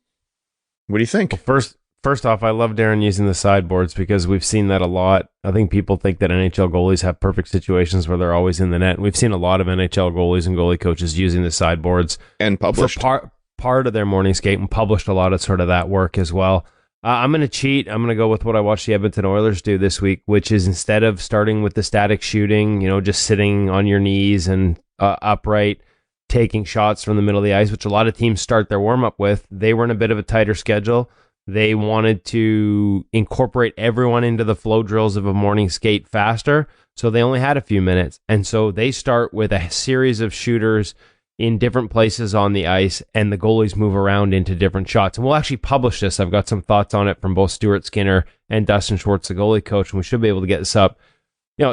what do you think? Well, first off, I love Darren using the sideboards because we've seen that a lot. I think people think that NHL goalies have perfect situations where they're always in the net. We've seen a lot of NHL goalies and goalie coaches using the sideboards and published for part of their morning skate, and published a lot of sort of that work as well. I'm going to cheat. I'm going to go with what I watched the Edmonton Oilers do this week, which is instead of starting with the static shooting, just sitting on your knees and upright, taking shots from the middle of the ice, which a lot of teams start their warm-up with, they were in a bit of a tighter schedule. They wanted to incorporate everyone into the flow drills of a morning skate faster, so they only had a few minutes. And so they start with a series of shooters in different places on the ice, and the goalies move around into different shots. And we'll actually publish this. I've got some thoughts on it from both Stuart Skinner and Dustin Schwartz, the goalie coach, and we should be able to get this up,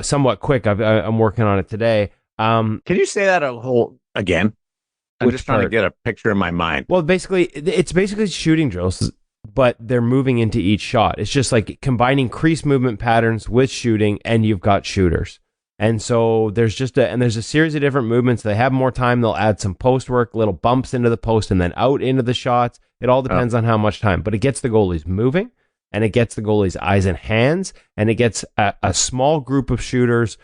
somewhat quick. I'm working on it today. Can you say that again? I'm just trying to get a picture in my mind. Well, it's basically shooting drills, but they're moving into each shot. It's just like combining crease movement patterns with shooting, and you've got shooters. And so there's a series of different movements. They have more time. They'll add some post work, little bumps into the post, and then out into the shots. It all depends on how much time, but it gets the goalies moving, and it gets the goalies' eyes and hands, and it gets a small group of shooters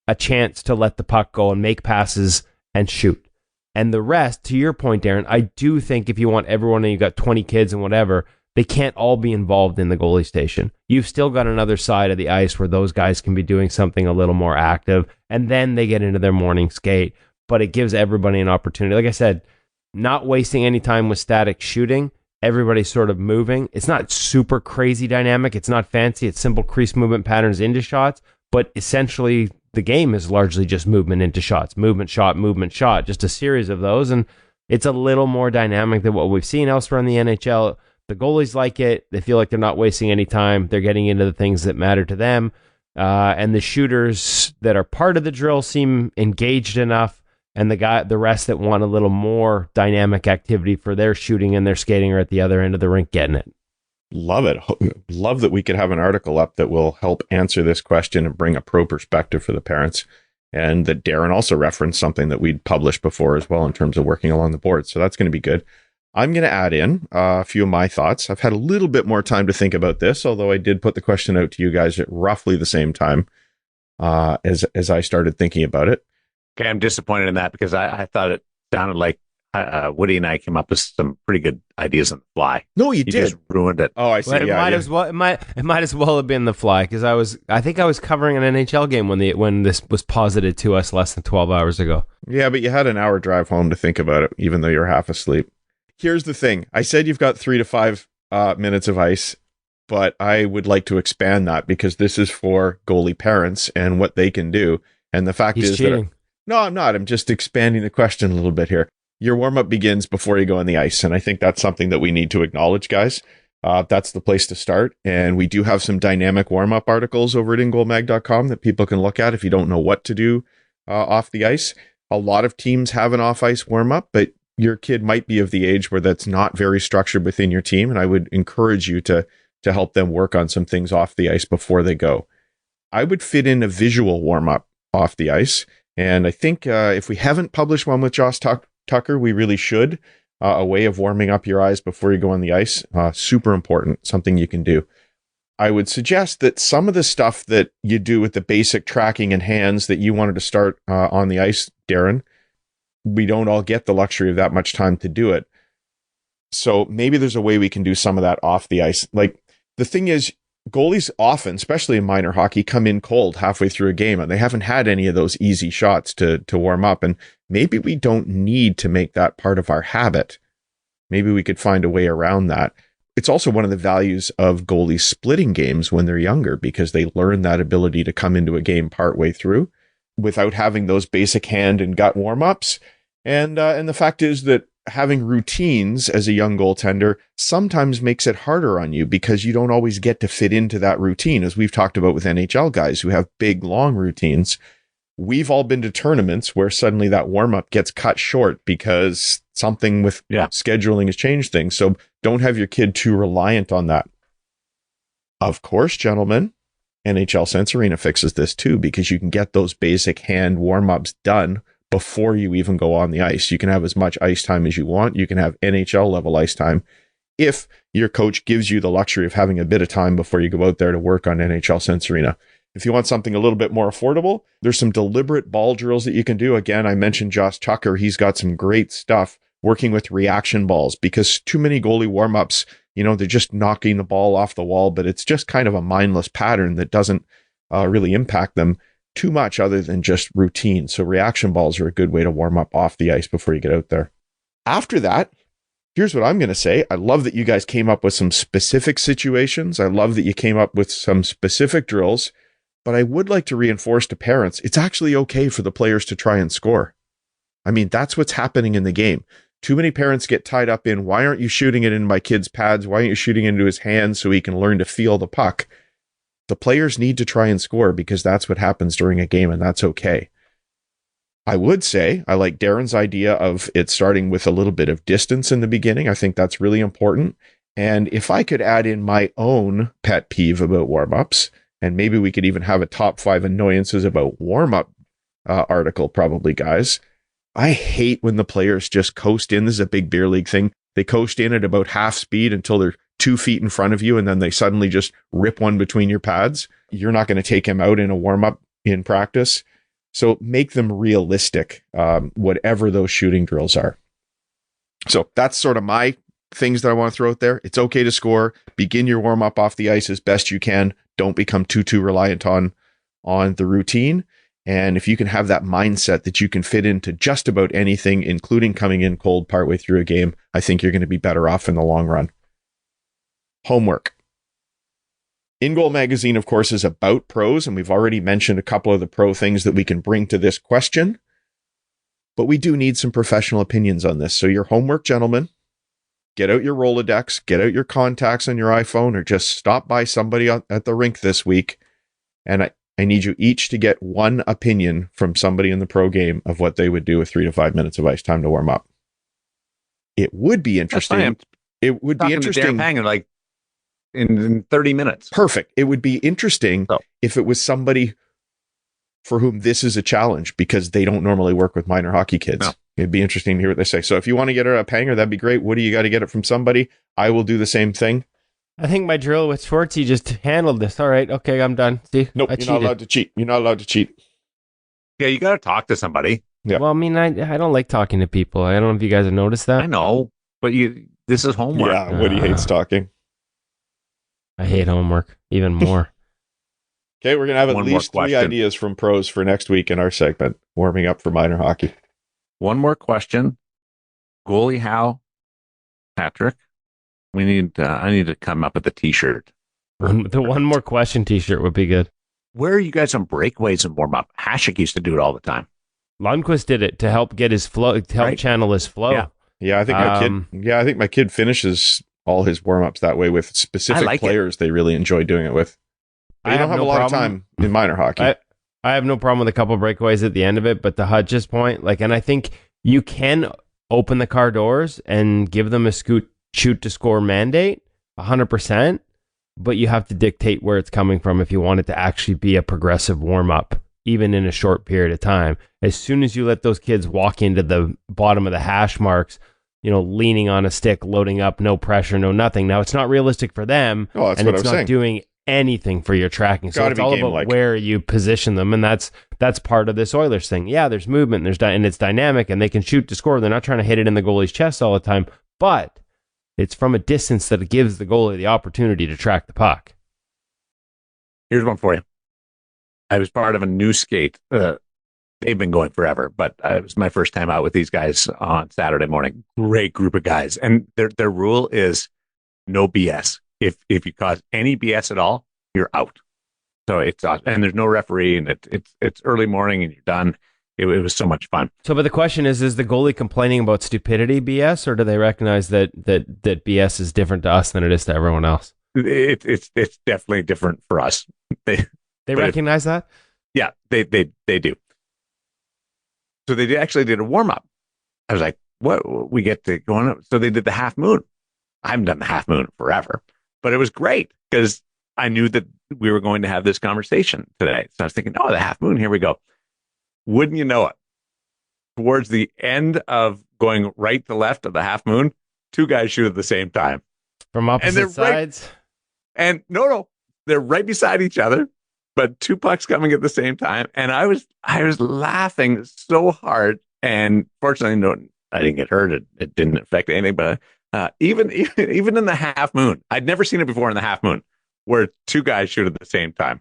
a chance to let the puck go and make passes and shoot. And the rest, to your point, Darren, I do think if you want everyone and you've got 20 kids and whatever, they can't all be involved in the goalie station. You've still got another side of the ice where those guys can be doing something a little more active, and then they get into their morning skate. But it gives everybody an opportunity. Like I said, not wasting any time with static shooting. Everybody's sort of moving. It's not super crazy dynamic. It's not fancy. It's simple crease movement patterns into shots. But essentially, the game is largely just movement into shots. Movement, shot, just a series of those. And it's a little more dynamic than what we've seen elsewhere in the NHL. The goalies like it. They feel like they're not wasting any time. They're getting into the things that matter to them. And the shooters that are part of the drill seem engaged enough. And the rest that want a little more dynamic activity for their shooting and their skating are at the other end of the rink getting it. Love it. Love that we could have an article up that will help answer this question and bring a pro perspective for the parents. And that Darren also referenced something that we'd published before as well in terms of working along the board. So that's going to be good. I'm going to add in a few of my thoughts. I've had a little bit more time to think about this, although I did put the question out to you guys at roughly the same time as I started thinking about it. Okay, I'm disappointed in that because I thought it sounded like Woody and I came up with some pretty good ideas on the fly. No, you did. Just ruined it. Oh, I see. Well, it might as well have been the fly because I think I was covering an NHL game when this was posited to us less than 12 hours ago. Yeah, but you had an hour drive home to think about it, even though you're half asleep. Here's the thing. I said you've got 3 to 5 minutes of ice, but I would like to expand that because this is for goalie parents and what they can do. And the fact is cheating. No, I'm not. I'm just expanding the question a little bit here. Your warm-up begins before you go on the ice, and I think that's something that we need to acknowledge, guys. That's the place to start, and we do have some dynamic warm-up articles over at ingoalmag.com that people can look at if you don't know what to do off the ice. A lot of teams have an off-ice warm-up, but your kid might be of the age where that's not very structured within your team, and I would encourage you to help them work on some things off the ice before they go. I would fit in a visual warm-up off the ice, and I think if we haven't published one with Josh Tucker, we really should. A way of warming up your eyes before you go on the ice. Super important, something you can do. I would suggest that some of the stuff that you do with the basic tracking and hands that you wanted to start on the ice, Darren, we don't all get the luxury of that much time to do it. So maybe there's a way we can do some of that off the ice. Like the thing is, goalies often, especially in minor hockey, come in cold halfway through a game, and they haven't had any of those easy shots to warm up. And maybe we don't need to make that part of our habit. Maybe we could find a way around that. It's also one of the values of goalies splitting games when they're younger, because they learn that ability to come into a game partway through without having those basic hand and gut warm-ups. And the fact is that having routines as a young goaltender sometimes makes it harder on you, because you don't always get to fit into that routine, as we've talked about with NHL guys who have big, long routines. We've all been to tournaments where suddenly that warm-up gets cut short because something with scheduling has changed things. So don't have your kid too reliant on that. Of course, gentlemen, NHL Sense Arena fixes this too, because you can get those basic hand warm-ups done before you even go on the ice. You can have as much ice time as you want. You can have NHL level ice time if your coach gives you the luxury of having a bit of time before you go out there to work on NHL Sense Arena. If you want something a little bit more affordable, there's some deliberate ball drills that you can do. Again, I mentioned Josh Tucker. He's got some great stuff working with reaction balls, because too many goalie warm-ups, they're just knocking the ball off the wall, but it's just kind of a mindless pattern that doesn't really impact them too much other than just routine. So reaction balls are a good way to warm up off the ice before you get out there. After that, here's what I'm going to say. I love that you guys came up with some specific situations. I love that you came up with some specific drills, but I would like to reinforce to parents, it's actually okay for the players to try and score. I mean, that's what's happening in the game. Too many parents get tied up in, why aren't you shooting it in my kid's pads? Why aren't you shooting into his hands so he can learn to feel the puck? The players need to try and score, because that's what happens during a game, and that's okay. I would say I like Darren's idea of it starting with a little bit of distance in the beginning. I think that's really important. And if I could add in my own pet peeve about warm-ups, and maybe we could even have a top 5 annoyances about warm-up article, probably, guys. I hate when the players just coast in. This is a big beer league thing. They coast in at about half speed until they're 2 feet in front of you, and then they suddenly just rip one between your pads. You're not going to take him out in a warm-up in practice. So make them realistic, whatever those shooting drills are. So that's sort of my things that I want to throw out there. It's okay to score. Begin your warm-up off the ice as best you can. Don't become too reliant on the routine. And if you can have that mindset that you can fit into just about anything, including coming in cold partway through a game, I think you're going to be better off in the long run. Homework. In Goal Magazine, of course, is about pros, and we've already mentioned a couple of the pro things that we can bring to this question. But we do need some professional opinions on this. So your homework, gentlemen, get out your Rolodex, get out your contacts on your iPhone, or just stop by somebody at the rink this week. And I need you each to get one opinion from somebody in the pro game of what they would do with 3 to 5 minutes of ice time to warm up. It would be interesting. It would be interesting. Hanging like in 30 minutes. Perfect. It would be interesting if it was somebody for whom this is a challenge, because they don't normally work with minor hockey kids. No. It'd be interesting to hear what they say. So if you want to get it a hanger, that'd be great. Woody, you got to get it from somebody. I will do the same thing. I think my drill with Schwartzy just handled this. All right. Okay, I'm done. See? Nope, you're not allowed to cheat. You're not allowed to cheat. Yeah, you got to talk to somebody. Yeah. Well, I mean, I don't like talking to people. I don't know if you guys have noticed that. I know, but this is homework. Yeah, Woody hates talking. I hate homework even more. Okay, we're going to have at least 3 ideas from pros for next week in our segment, warming up for minor hockey. One more question. Goalie Howe Hat Trick. I need to come up with a t-shirt. The one more question t-shirt would be good. Where are you guys on breakaways and warm up? Hasek used to do it all the time. Lundqvist did it to help get his flow, to help channel his flow. Yeah, I think my kid finishes all his warm-ups that way with specific players they really enjoy doing it with. They don't have a lot of time in minor hockey. I have no problem with a couple breakaways at the end of it, but the Hutch's point, and I think you can open the car doors and give them a shoot to score mandate 100%, but you have to dictate where it's coming from if you want it to actually be a progressive warm-up, even in a short period of time. As soon as you let those kids walk into the bottom of the hash marks, leaning on a stick, loading up, no pressure, no nothing. Now, it's not realistic for them, and it's not doing anything for your tracking. So it's all about where you position them, and that's part of this Oilers thing. Yeah, there's movement, and it's dynamic, and they can shoot to score. They're not trying to hit it in the goalie's chest all the time, but it's from a distance that it gives the goalie the opportunity to track the puck. Here's one for you. I was part of a new skate. They've been going forever, but it was my first time out with these guys on Saturday morning. Great group of guys. And their rule is no BS. If you cause any BS at all, you're out. So it's awesome. And there's no referee, and it's early morning and you're done. It was so much fun. So, but the question is the goalie complaining about stupidity BS, or do they recognize that BS is different to us than it is to everyone else? It's definitely different for us. They recognize that? Yeah, they do. So they actually did a warm up. I was like, what? We get to go on. So they did the half moon. I haven't done the half moon forever, but it was great because I knew that we were going to have this conversation today. So I was thinking, oh, the half moon, here we go. Wouldn't you know it? Towards the end of going right to left of the half moon, two guys shoot at the same time. From opposite sides? And no, they're right beside each other, but two pucks coming at the same time. And I was laughing so hard. And fortunately, no, I didn't get hurt. It didn't affect anything. But even in the half moon, I'd never seen it before in the half moon, where two guys shoot at the same time.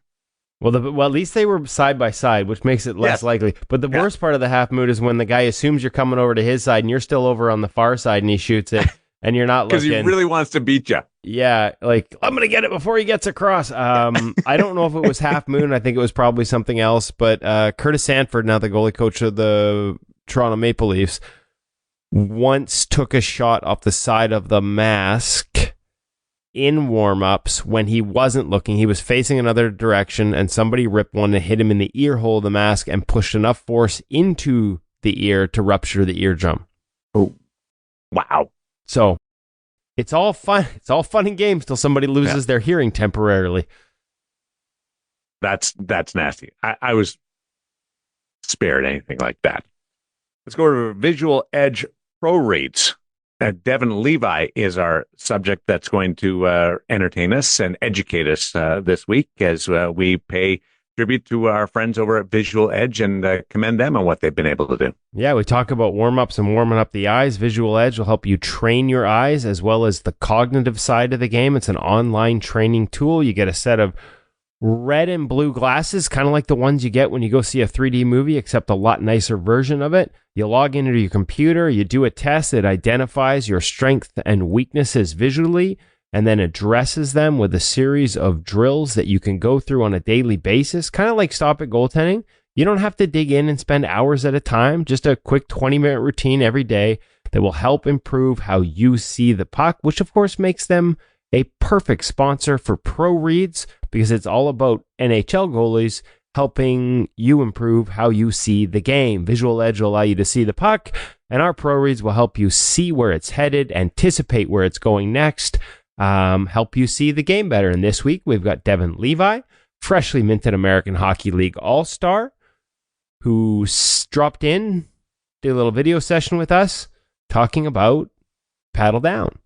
Well, at least they were side by side, which makes it less likely. But the worst part of the half moon is when the guy assumes you're coming over to his side and you're still over on the far side and he shoots it and you're not looking. Because he really wants to beat you. Yeah, like, I'm going to get it before he gets across. I don't know if it was half moon. I think it was probably something else. But Curtis Sanford, now the goalie coach of the Toronto Maple Leafs, once took a shot off the side of the mask in warm-ups when he wasn't looking. He was facing another direction, and somebody ripped one and hit him in the ear hole of the mask and pushed enough force into the ear to rupture the eardrum. Oh, wow. So it's all fun. It's all fun and games till somebody loses their hearing temporarily. That's nasty. I was spared anything like that. Let's go to Visual Edge Pro Rates. Devin Levi is our subject that's going to entertain us and educate us this week as we pay tribute to our friends over at Visual Edge and commend them on what they've been able to do. Yeah, we talk about warm-ups and warming up the eyes. Visual Edge will help you train your eyes as well as the cognitive side of the game. It's an online training tool. You get a set of red and blue glasses, kind of like the ones you get when you go see a 3D movie, except a lot nicer version of it. You log into your computer, you do a test, it identifies your strengths and weaknesses visually, and then addresses them with a series of drills that you can go through on a daily basis, kind of like Stop It Goaltending. You don't have to dig in and spend hours at a time, just a quick 20-minute routine every day that will help improve how you see the puck, which of course makes them a perfect sponsor for Pro Reads, because it's all about NHL goalies helping you improve how you see the game. Visual Edge will allow you to see the puck, and our Pro Reads will help you see where it's headed, anticipate where it's going next, help you see the game better. And this week, we've got Devin Levi, freshly minted American Hockey League All-Star, who dropped in, did a little video session with us, talking about paddle down,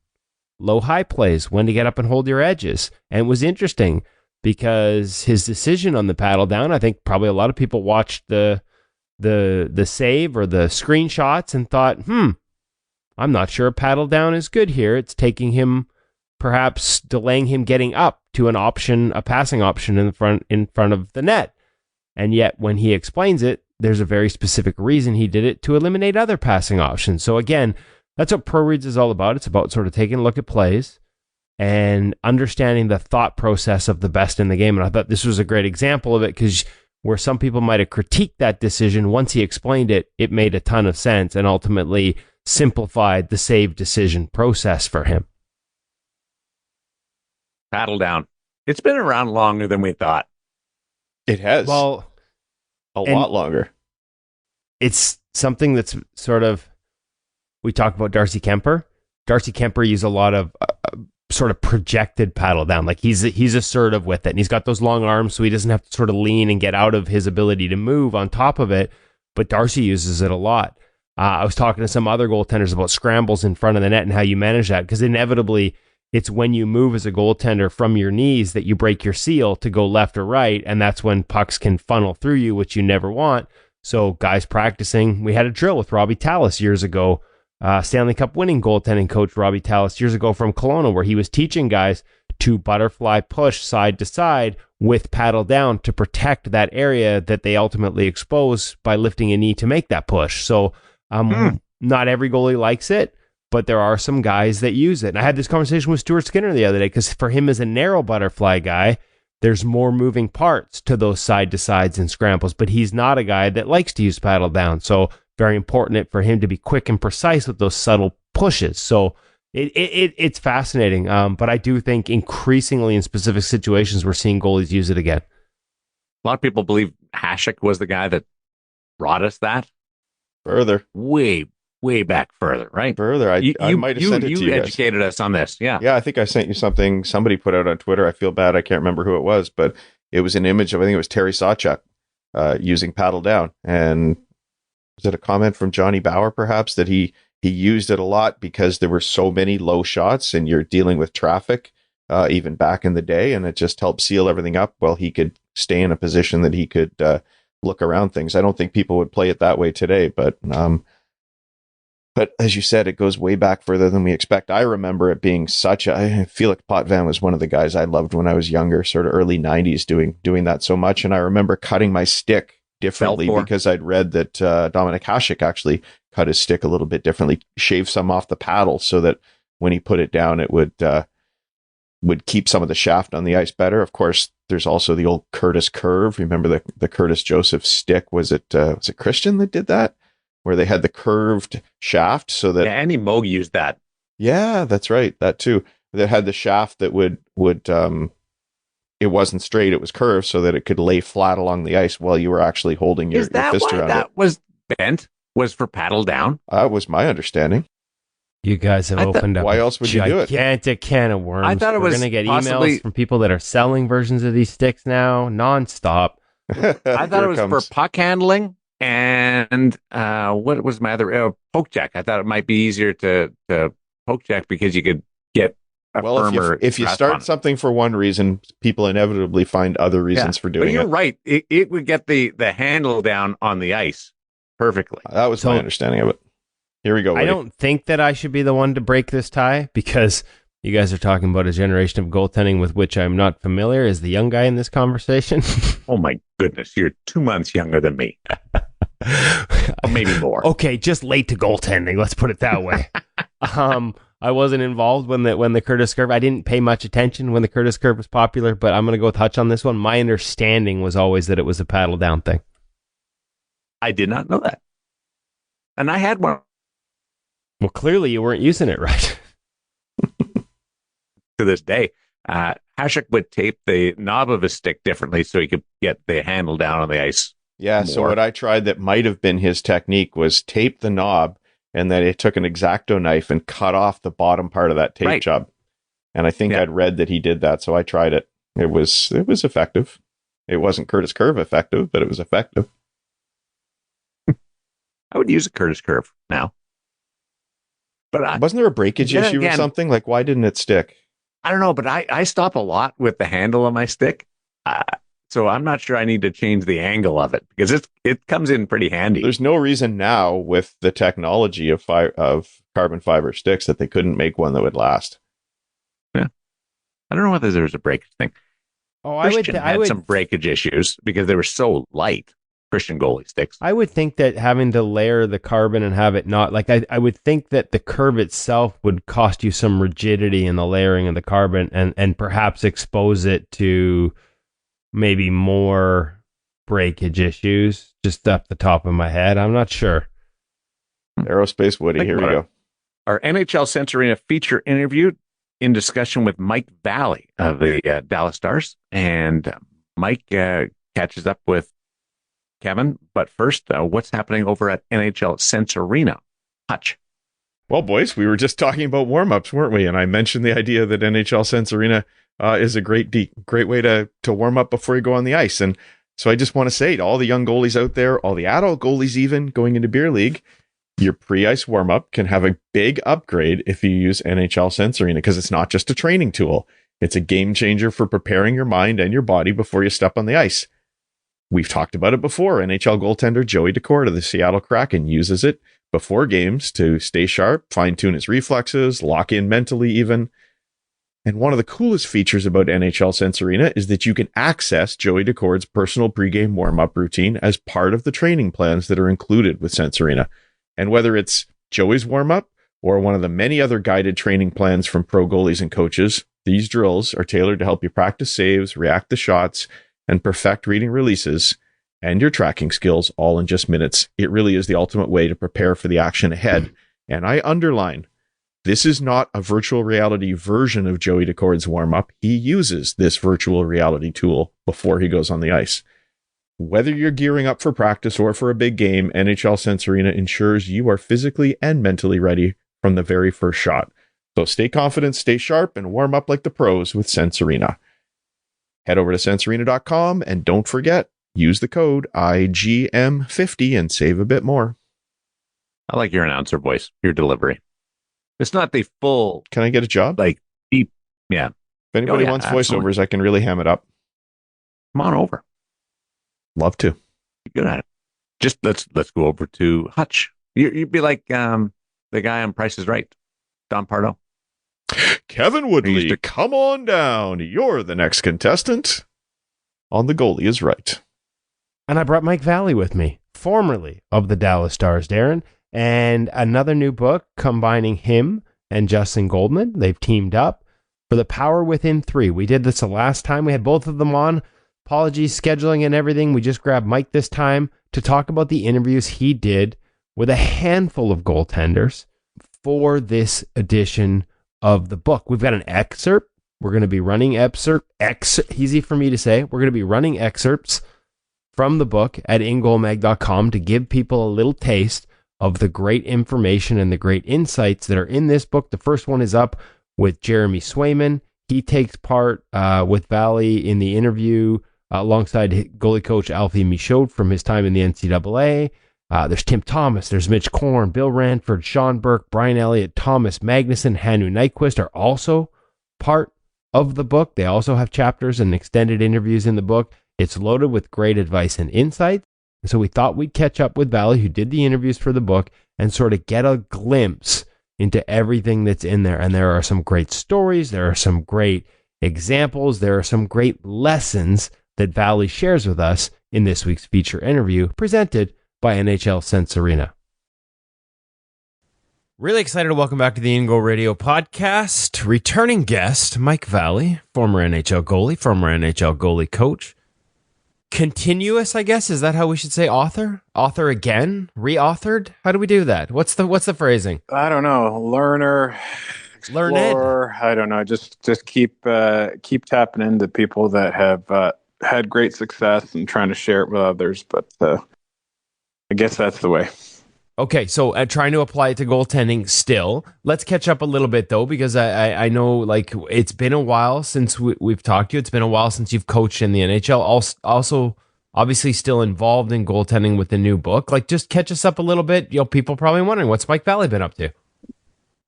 low-high plays, when to get up and hold your edges. And it was interesting because his decision on the paddle down, I think probably a lot of people watched the save or the screenshots and thought, I'm not sure a paddle down is good here. It's taking him, perhaps delaying him getting up to an option, a passing option in front of the net. And yet when he explains it, there's a very specific reason he did it, to eliminate other passing options. So again, that's what Pro Reads is all about. It's about sort of taking a look at plays and understanding the thought process of the best in the game. And I thought this was a great example of it, because where some people might have critiqued that decision, once he explained it, it made a ton of sense and ultimately simplified the save decision process for him. Paddle down. It's been around longer than we thought. It has. Well, a lot longer. It's something that's sort of, we talk about Darcy Kemper. Darcy Kemper used a lot of sort of projected paddle down. Like he's assertive with it, and he's got those long arms, so he doesn't have to sort of lean and get out of his ability to move on top of it. But Darcy uses it a lot. I was talking to some other goaltenders about scrambles in front of the net and how you manage that, because inevitably it's when you move as a goaltender from your knees that you break your seal to go left or right, and that's when pucks can funnel through you, which you never want. So guys practicing, we had a drill with Robbie Tallis years ago, Stanley Cup winning goaltending coach Robbie Tallis years ago from Kelowna, where he was teaching guys to butterfly push side to side with paddle down to protect that area that they ultimately expose by lifting a knee to make that push. So not every goalie likes it, but there are some guys that use it. And I had this conversation with Stuart Skinner the other day, because for him as a narrow butterfly guy, there's more moving parts to those side-to-sides and scrambles, but he's not a guy that likes to use paddle down. So very important for him to be quick and precise with those subtle pushes. So it's fascinating. But I do think increasingly in specific situations, we're seeing goalies use it again. A lot of people believe Hasek was the guy that brought us that. Further. Way back further, right? Further. I might have sent it to you You guys. educated us on this, yeah. Yeah, I think I sent you something somebody put out on Twitter. I feel bad. I can't remember who it was, but it was an image of, I think it was Terry Sawchuk using paddle down. And was it a comment from Johnny Bauer, perhaps, that he used it a lot because there were so many low shots and you're dealing with traffic even back in the day, and it just helped seal everything up while he could stay in a position that he could look around things. I don't think people would play it that way today, but as you said, it goes way back further than we expect. I remember it being I feel like Potvin was one of the guys I loved when I was younger, sort of early 90s, doing that so much. And I remember cutting my stick differently because I'd read that Dominic Hasek actually cut his stick a little bit differently, shaved some off the paddle so that when he put it down, it would keep some of the shaft on the ice better. Of course, there's also the old Curtis curve. Remember the Curtis Joseph stick? Was it Christian that did that? Where they had the curved shaft so that... Yeah, Andy Moog used that. Yeah, that's right. That too. That had the shaft that would it wasn't straight, it was curved so that it could lay flat along the ice while you were actually holding your fist around it. Is that why that was bent? Was for paddle down? That was my understanding. You guys have opened up why else would you do it? Gigantic can of worms. I thought it was going to get emails from people that are selling versions of these sticks now, nonstop. I thought it was for puck handling. And what was my other poke check? I thought it might be easier to poke check because you could get a firmer. If you start something for one reason, people inevitably find other reasons for doing it. But you're right. It would get the handle down on the ice perfectly. That was my understanding of it. Here we go. I don't think that I should be the one to break this tie, because you guys are talking about a generation of goaltending with which I'm not familiar as the young guy in this conversation. Oh my goodness, you're 2 months younger than me. Or maybe more. Okay, just late to goaltending. Let's put it that way. I wasn't involved when the Curtis curve. I didn't pay much attention when the Curtis curve was popular, but I'm going to go with Hutch on this one. My understanding was always that it was a paddle down thing. I did not know that, and I had one. Well, clearly you weren't using it right. To this day, Hasek would tape the knob of his stick differently so he could get the handle down on the ice. Yeah, more. So what I tried that might have been his technique was tape the knob, and then it took an X-Acto knife and cut off the bottom part of that tape job. And I think I'd read that he did that, so I tried it. It was effective. It wasn't Curtis Curve effective, but it was effective. I would use a Curtis Curve now. But wasn't there a breakage issue or something? Like, why didn't it stick? I don't know, but I stop a lot with the handle of my stick. So I'm not sure I need to change the angle of it because it comes in pretty handy. There's no reason now with the technology of carbon fiber sticks that they couldn't make one that would last. Yeah. I don't know whether there's a breakage thing. Oh, Christian had some breakage issues because they were so light. Christian goalie sticks. I would think that having to layer the carbon and have it not like I would think that the curve itself would cost you some rigidity in the layering of the carbon and perhaps expose it to maybe more breakage issues. Just off the top of my head, I'm not sure. Aerospace Woody, here we go. Our NHL Sense Arena feature interview in discussion with Mike Valley of the Dallas Stars, and Mike catches up with Kevin, but first, what's happening over at NHL Sense Arena? Hutch. Well, boys, we were just talking about warm-ups, weren't we? And I mentioned the idea that NHL Sense Arena is a great way to warm up before you go on the ice. And so I just want to say to all the young goalies out there, all the adult goalies even going into beer league, your pre-ice warm-up can have a big upgrade if you use NHL Sense Arena, because it's not just a training tool. It's a game changer for preparing your mind and your body before you step on the ice. We've talked about it before. NHL goaltender Joey Daccord of the Seattle Kraken uses it before games to stay sharp, fine-tune his reflexes, lock in mentally even. And one of the coolest features about NHL Sense Arena is that you can access Joey Decord's personal pregame warm-up routine as part of the training plans that are included with Sense Arena. And whether it's Joey's warm-up or one of the many other guided training plans from pro goalies and coaches, these drills are tailored to help you practice saves, react to shots, and perfect reading releases and your tracking skills all in just minutes. It really is the ultimate way to prepare for the action ahead. And I underline, this is not a virtual reality version of Joey Decord's warm-up. He uses this virtual reality tool before he goes on the ice. Whether you're gearing up for practice or for a big game, NHL Sense Arena ensures you are physically and mentally ready from the very first shot. So stay confident, stay sharp, and warm up like the pros with Sense Arena. Head over to sensearena.com and don't forget, use the code IGM50 and save a bit more. I like your announcer voice, your delivery. It's not the full, Can I get a job? like, deep. Yeah. If anybody wants absolutely. voiceovers, I can really ham it up. Come on over. Love to. You're good at it. Just let's go over to Hutch. You'd be like the guy on Price is Right, Don Pardo. Kevin Woodley, come on down. You're the next contestant on The Goalie is Right. And I brought Mike Valley with me, formerly of the Dallas Stars, Darren, and another new book combining him and Justin Goldman. They've teamed up for The Power Within 3. We did this the last time. We had both of them on. Apologies, scheduling and everything. We just grabbed Mike this time to talk about the interviews he did with a handful of goaltenders for this edition of the book. We've got an excerpt. We're going to be running easy for me to say. We're going to be running excerpts from the book at ingoalmag.com to give people a little taste of the great information and the great insights that are in this book. The first one is up with Jeremy Swayman. He takes part with Valley in the interview alongside goalie coach Alfie Michaud from his time in the NCAA. There's Tim Thomas, there's Mitch Korn, Bill Ranford, Sean Burke, Brian Elliott, Thomas Magnuson, Hanu Nyquist are also part of the book. They also have chapters and extended interviews in the book. It's loaded with great advice and insights. And so we thought we'd catch up with Valley, who did the interviews for the book, and sort of get a glimpse into everything that's in there. And there are some great stories. There are some great examples. There are some great lessons that Valley shares with us in this week's feature interview presented by NHL Sense Arena. Really excited to welcome back to the In Goal Radio podcast. Returning guest, Mike Valley, former NHL goalie, former NHL goalie coach. Continuous, I guess, is that how we should say author? Author again? Re-authored? How do we do that? What's the phrasing? I don't know. Learner, Learned. explorer. I don't know. Just keep tapping into people that have had great success and trying to share it with others. But I guess that's the way. Okay, so trying to apply it to goaltending still. Let's catch up a little bit, though, because I know like it's been a while since we've talked to you. It's been a while since you've coached in the NHL. Also, obviously still involved in goaltending with the new book. Like, just catch us up a little bit. You know, people probably wondering, what's Mike Valley been up to?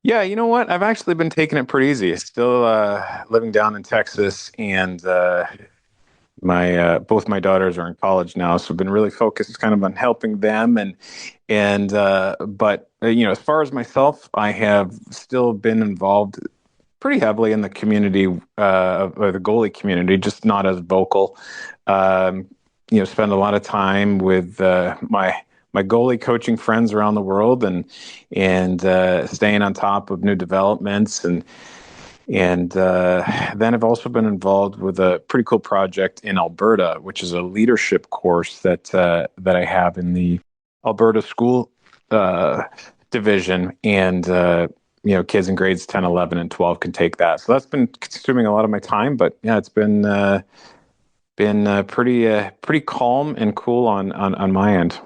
Yeah, you know what? I've actually been taking it pretty easy. Still living down in Texas, and both my daughters are in college now, so I've been really focused kind of on helping them. But you know, as far as myself, I have still been involved pretty heavily in the community, or the goalie community, just not as vocal. You know, spend a lot of time with my goalie coaching friends around the world, and staying on top of new developments, and then I've also been involved with a pretty cool project in Alberta, which is a leadership course that I have in the Alberta school division, and you know, kids in grades 10, 11, and 12 can take that. So that's been consuming a lot of my time, but yeah, it's been pretty calm and cool on my end.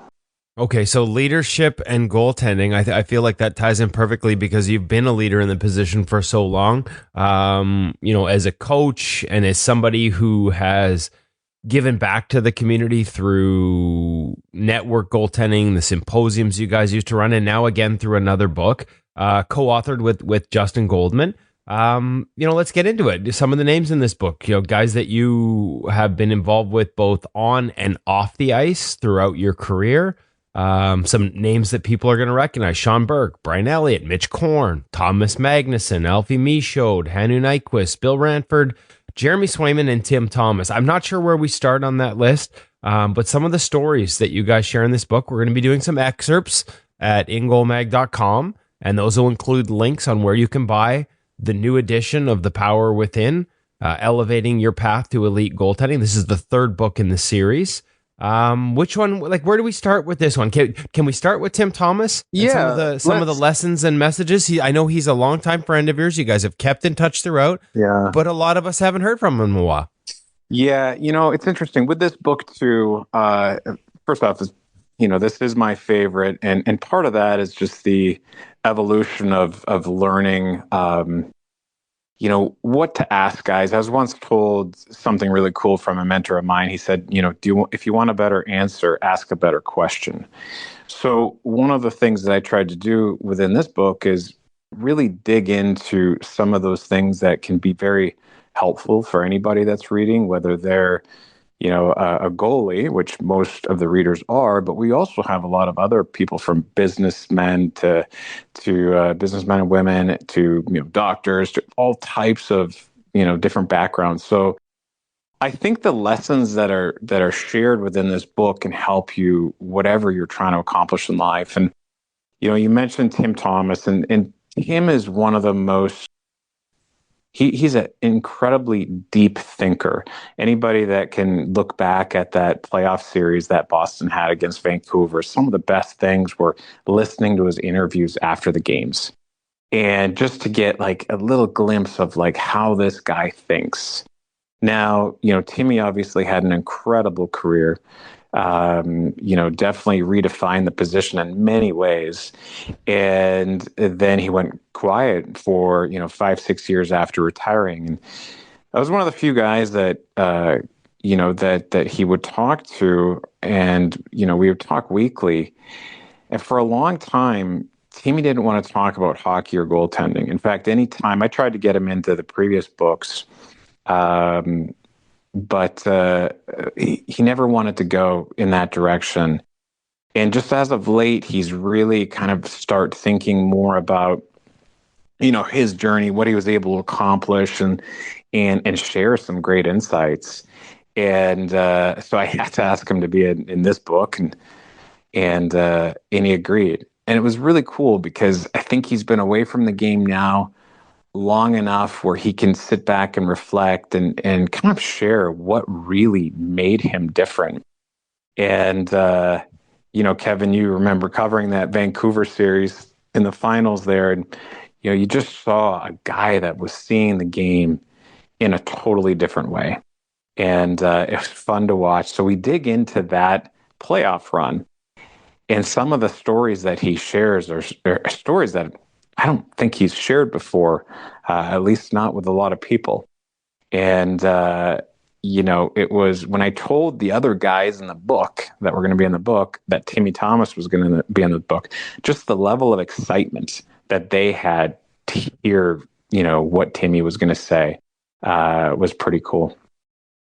Okay, so leadership and goaltending, I feel like that ties in perfectly because you've been a leader in the position for so long. You know, as a coach and as somebody who has given back to the community through network goaltending, the symposiums you guys used to run, and now again through another book, co-authored with Justin Goldman. You know, let's get into it. Some of the names in this book, you know, guys that you have been involved with both on and off the ice throughout your career. Some names that people are going to recognize: Sean Burke, Brian Elliott, Mitch Korn, Thomas Magnuson, Alfie Michaud, Hanu Nyquist, Bill Ranford, Jeremy Swayman, and Tim Thomas. I'm not sure where we start on that list, but some of the stories that you guys share in this book, we're going to be doing some excerpts at ingoalmag.com, and those will include links on where you can buy the new edition of The Power Within, Elevating Your Path to Elite Goaltending. This is the third book in the series. Which one, like, where do we start with this one? Can we start with Tim Thomas? And some of the lessons and messages. I know he's a longtime friend of yours. You guys have kept in touch throughout. Yeah. But a lot of us haven't heard from him in a while. Yeah, it's interesting with this book too. First off, this is my favorite, and part of that is just the evolution of learning. What to ask guys. I was once told something really cool from a mentor of mine. He said, if you want a better answer, ask a better question. So one of the things that I tried to do within this book is really dig into some of those things that can be very helpful for anybody that's reading, whether they're a goalie, which most of the readers are, but we also have a lot of other people, from businessmen to businessmen and women to doctors, to all types of different backgrounds. So I think the lessons that are shared within this book can help you whatever you're trying to accomplish in life. And you mentioned Tim Thomas, and Tim is one of the most. He's an incredibly deep thinker. Anybody that can look back at that playoff series that Boston had against Vancouver, some of the best things were listening to his interviews after the games. And just to get like a little glimpse of like how this guy thinks. Now, Timmy obviously had an incredible career. Definitely redefined the position in many ways. And then he went quiet for, 5-6 years after retiring. And I was one of the few guys that, that he would talk to, and, we would talk weekly. And for a long time, Timmy didn't want to talk about hockey or goaltending. In fact, anytime I tried to get him into the previous books, but he never wanted to go in that direction. And just as of late, he's really kind of start thinking more about, his journey, what he was able to accomplish, and share some great insights. And so I had to ask him to be in this book, and he agreed. And it was really cool because I think he's been away from the game now long enough where he can sit back and reflect and kind of share what really made him different. And, Kevin, you remember covering that Vancouver series in the finals there. And, you just saw a guy that was seeing the game in a totally different way. And it was fun to watch. So we dig into that playoff run. And some of the stories that he shares are stories that I don't think he's shared before, at least not with a lot of people. And, it was when I told the other guys in the book that were going to be in the book that Timmy Thomas was going to be in the book, just the level of excitement that they had to hear, what Timmy was going to say was pretty cool.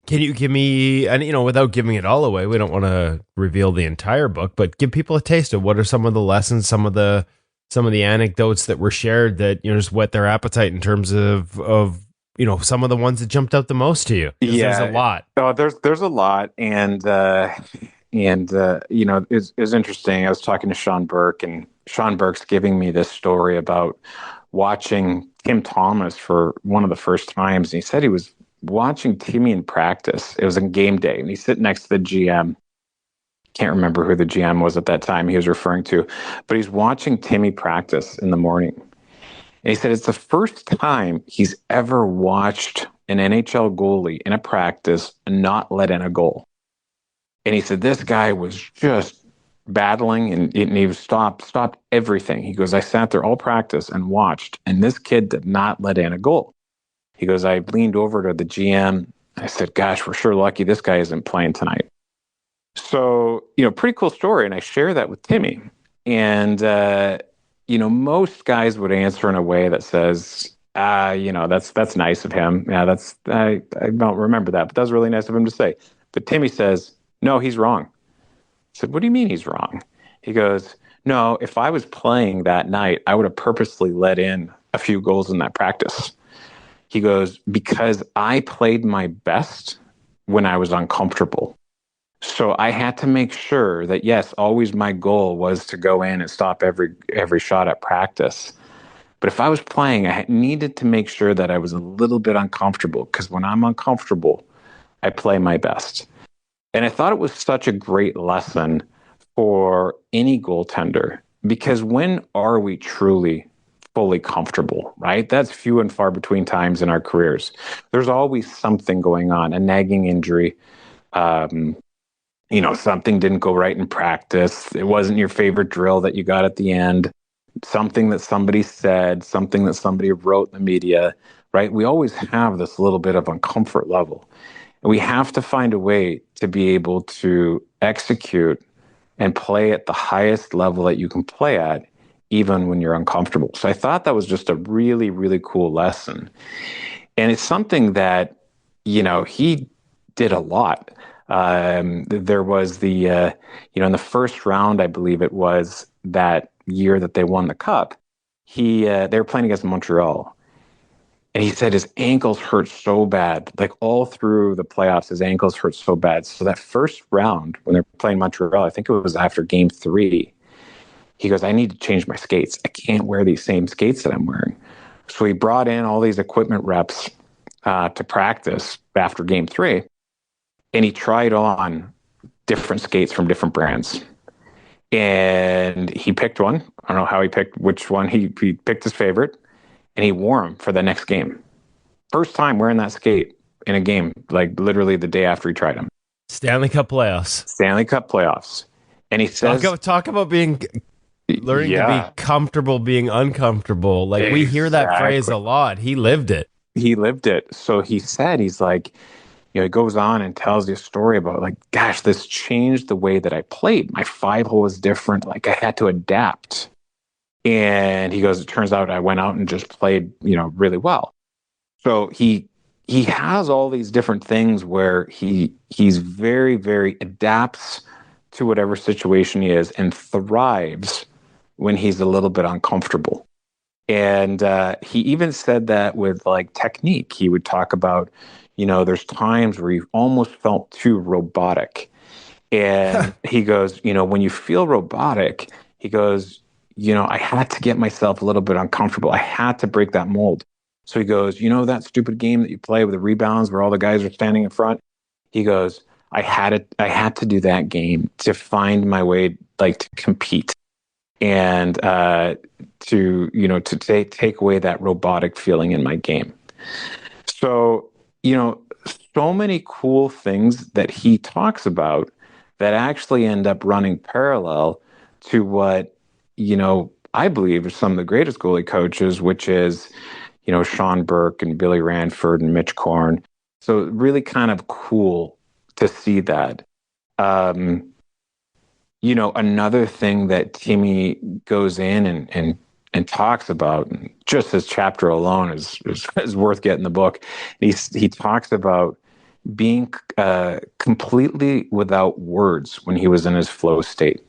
Can you give me, and without giving it all away, we don't want to reveal the entire book, but give people a taste of what are some of the lessons, some of the anecdotes that were shared that, just whet their appetite in terms of some of the ones that jumped out the most to you. Yeah. There's a lot. Oh, there's a lot. And it's interesting. I was talking to Sean Burke, and Sean Burke's giving me this story about watching Tim Thomas for one of the first times. And he said he was watching Timmy in practice. It was a game day, and he's sitting next to the GM. Can't remember who the GM was at that time he was referring to, but he's watching Timmy practice in the morning. And he said it's the first time he's ever watched an NHL goalie in a practice and not let in a goal. And he said this guy was just battling, and he stopped everything. He goes, I sat there all practice and watched, and this kid did not let in a goal. He goes, I leaned over to the GM. I said, gosh, we're sure lucky this guy isn't playing tonight. So, pretty cool story. And I share that with Timmy. And, most guys would answer in a way that says, that's nice of him. Yeah, I don't remember that, but that was really nice of him to say. But Timmy says, no, he's wrong. I said, what do you mean he's wrong? He goes, no, if I was playing that night, I would have purposely let in a few goals in that practice. He goes, because I played my best when I was uncomfortable. So I had to make sure that, yes, always my goal was to go in and stop every shot at practice. But if I was playing, I needed to make sure that I was a little bit uncomfortable, because when I'm uncomfortable, I play my best. And I thought it was such a great lesson for any goaltender, because when are we truly fully comfortable, right? That's few and far between times in our careers. There's always something going on, a nagging injury. Something didn't go right in practice. It wasn't your favorite drill that you got at the end. Something that somebody said, something that somebody wrote in the media, right? We always have this little bit of uncomfort level. And we have to find a way to be able to execute and play at the highest level that you can play at, even when you're uncomfortable. So I thought that was just a really, really cool lesson. And it's something that, he did a lot. There was in the first round, I believe it was that year that they won the cup, they were playing against Montreal. And he said his ankles hurt so bad, like all through the playoffs, his ankles hurt so bad. So that first round, when they're playing Montreal, I think it was after game 3, he goes, I need to change my skates. I can't wear these same skates that I'm wearing. So he brought in all these equipment reps to practice after game 3. And he tried on different skates from different brands. And he picked one. I don't know how he picked which one. He picked his favorite, and he wore them for the next game. First time wearing that skate in a game, like literally the day after he tried them. Stanley Cup playoffs. And he says... Talk about learning to be comfortable being uncomfortable. Like, we hear that phrase a lot. He lived it. So he said, he's like... he goes on and tells you a story about, like, gosh, this changed the way that I played. My 5-hole was different. Like, I had to adapt. And he goes, it turns out I went out and just played, really well. So he has all these different things where he's very, very adapts to whatever situation he is and thrives when he's a little bit uncomfortable. And he even said that with, like, technique. He would talk about, there's times where you almost felt too robotic. And he goes, when you feel robotic, he goes, I had to get myself a little bit uncomfortable. I had to break that mold. So he goes, that stupid game that you play with the rebounds where all the guys are standing in front? He goes, I had to do that game to find my way, like, to compete and to take away that robotic feeling in my game. So, so many cool things that he talks about that actually end up running parallel to what, I believe are some of the greatest goalie coaches, which is, Sean Burke and Billy Ranford and Mitch Korn. So really kind of cool to see that. Another thing that Timmy goes in and talks about, and just his chapter alone is worth getting the book. He talks about being completely without words when he was in his flow state.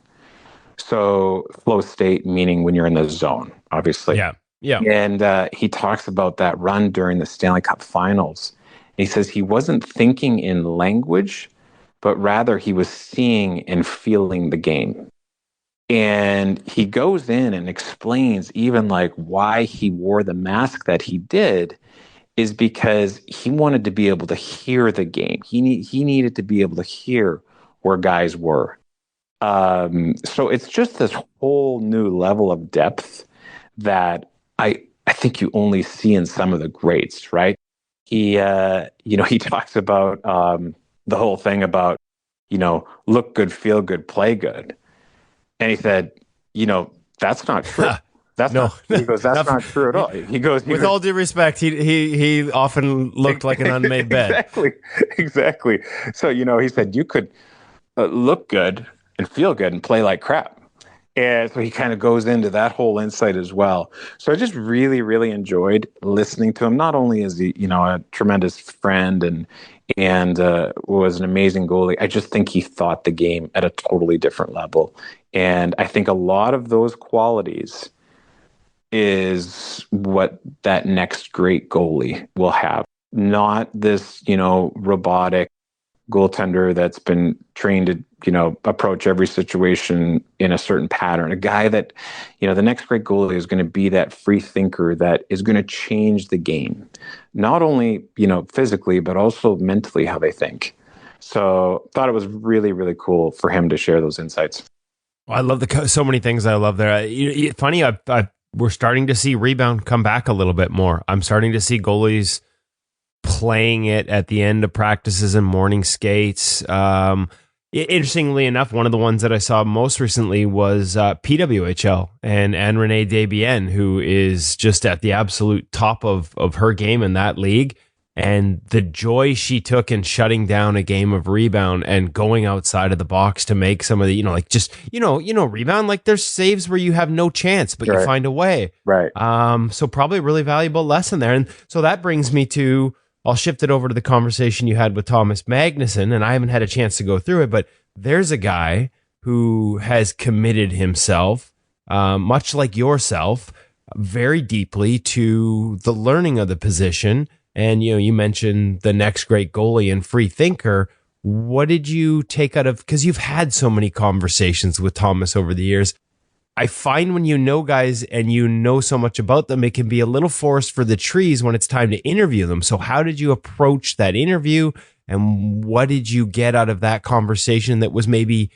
So flow state meaning when you're in the zone, obviously. Yeah. And he talks about that run during the Stanley Cup Finals. He says he wasn't thinking in language, but rather he was seeing and feeling the game. And he goes in and explains even, like, why he wore the mask that he did is because he wanted to be able to hear the game. He needed to be able to hear where guys were. So it's just this whole new level of depth that I think you only see in some of the greats, right? He talks about the whole thing about, look good, feel good, play good. And he said, that's not true. He goes, that's not true at all. He goes, with all due respect, he often looked like an unmade bed. Exactly. So, he said you could look good and feel good and play like crap. And so he kind of goes into that whole insight as well. So I just really, really enjoyed listening to him. Not only is he, a tremendous friend and was an amazing goalie, I just think he thought the game at a totally different level. And I think a lot of those qualities is what that next great goalie will have. Not this, robotic goaltender that's been trained to, approach every situation in a certain pattern. A guy that, the next great goalie is going to be that free thinker that is going to change the game, not only, physically, but also mentally how they think. So thought it was really, really cool for him to share those insights. Well, I love so many things I love there. Funny, we're starting to see rebound come back a little bit more. I'm starting to see goalies playing it at the end of practices and morning skates. Interestingly enough, one of the ones that I saw most recently was PWHL and Renee Desbiens, who is just at the absolute top of her game in that league. And the joy she took in shutting down a game of rebound and going outside of the box to make some of the, rebound, like there's saves where you have no chance, but you find a way. Right. So probably a really valuable lesson there. And so that brings me to, I'll shift it over to the conversation you had with Thomas Magnuson, and I haven't had a chance to go through it, but there's a guy who has committed himself, much like yourself, very deeply to the learning of the position. And, you mentioned the next great goalie and free thinker. What did you take out of, because you've had so many conversations with Thomas over the years. I find when you know guys and you know so much about them, it can be a little forest for the trees when it's time to interview them. So how did you approach that interview, and what did you get out of that conversation that was maybe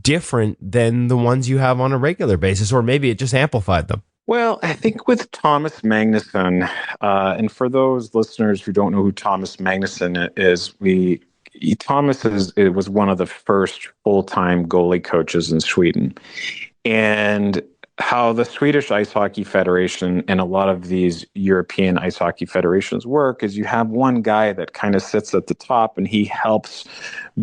different than the ones you have on a regular basis, or maybe it just amplified them? Well, I think with Thomas Magnuson, and for those listeners who don't know who Thomas Magnuson is, was one of the first full-time goalie coaches in Sweden. And how the Swedish Ice Hockey Federation and a lot of these European ice hockey federations work is you have one guy that kind of sits at the top and he helps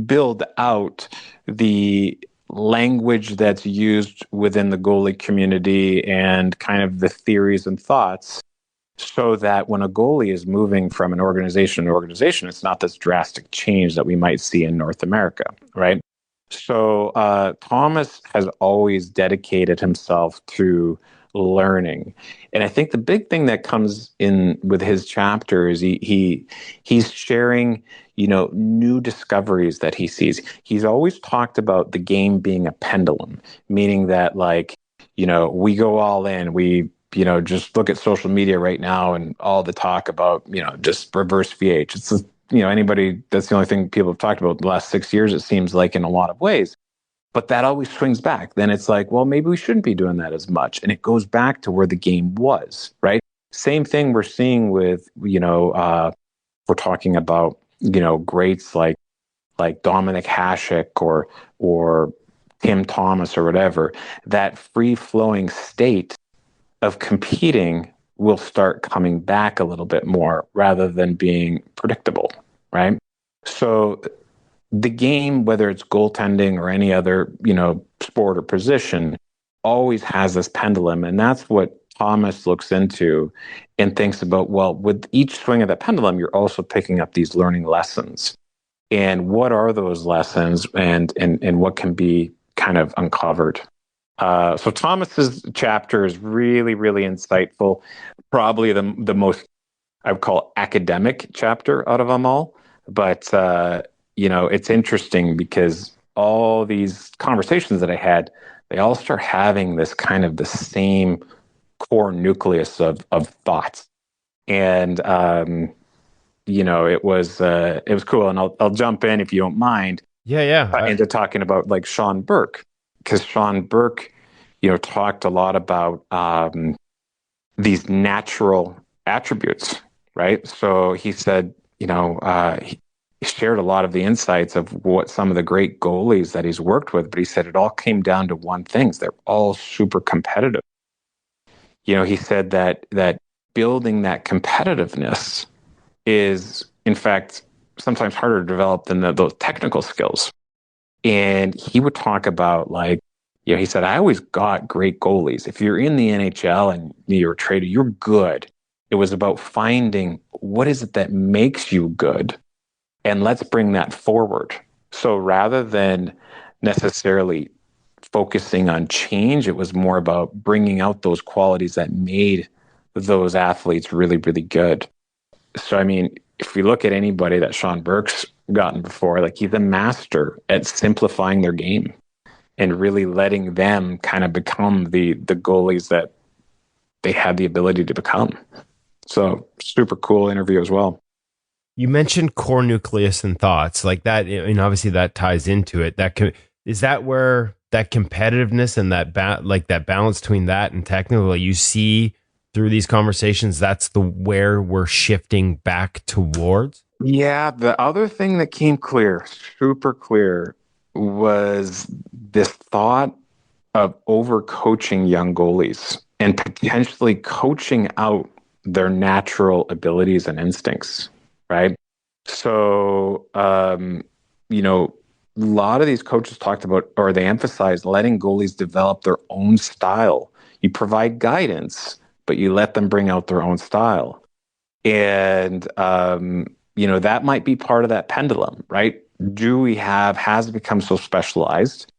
build out the language that's used within the goalie community and kind of the theories and thoughts, so that when a goalie is moving from an organization to organization, it's not this drastic change that we might see in North America, right? So Thomas has always dedicated himself to learning. And I think the big thing that comes in with his chapter is he's sharing, new discoveries that he sees. He's always talked about the game being a pendulum, meaning that we go all in, we just look at social media right now and all the talk about, just reverse VH. It's anybody, that's the only thing people have talked about the last 6 years, it seems like, in a lot of ways. But that always swings back. Then it's like, well, maybe we shouldn't be doing that as much. And it goes back to where the game was, right? Same thing we're seeing with, we're talking about, greats like Dominic Hasek or Tim Thomas or whatever. That free-flowing state of competing will start coming back a little bit more rather than being predictable, right? So the game, whether it's goaltending or any other, sport or position, always has this pendulum. And that's what Thomas looks into and thinks about, well, with each swing of that pendulum, you're also picking up these learning lessons. And what are those lessons and what can be kind of uncovered? So Thomas's chapter is really, really insightful. Probably the most, I would call, academic chapter out of them all. But, it's interesting because all these conversations that I had, they all start having this kind of the same core nucleus of thoughts. And, it was cool. And I'll jump in if you don't mind. Yeah. Into talking about like Sean Burke. Because Sean Burke, talked a lot about these natural attributes, right? So he said, he shared a lot of the insights of what some of the great goalies that he's worked with, but he said it all came down to one thing: they're all super competitive. He said that building that competitiveness is, in fact, sometimes harder to develop than those technical skills. And he would talk about he said, I always got great goalies. If you're in the NHL and you're traded, you're good. It was about finding what is it that makes you good, and let's bring that forward. So rather than necessarily focusing on change, it was more about bringing out those qualities that made those athletes really, really good. So, I mean, if we look at anybody that Sean Burke's gotten before, like, he's a master at simplifying their game and really letting them kind of become the goalies that they had the ability to become. So super cool interview as well. You mentioned core nucleus and thoughts like that. I mean, obviously that ties into it. Is that where that competitiveness and that that balance between that and technical you see through these conversations? That's where we're shifting back towards. Yeah. The other thing that came clear, super clear, was this thought of overcoaching young goalies and potentially coaching out their natural abilities and instincts, right? So, a lot of these coaches talked about, or they emphasized, letting goalies develop their own style. You provide guidance, but you let them bring out their own style. And, that might be part of that pendulum, right? Has it become so specialized?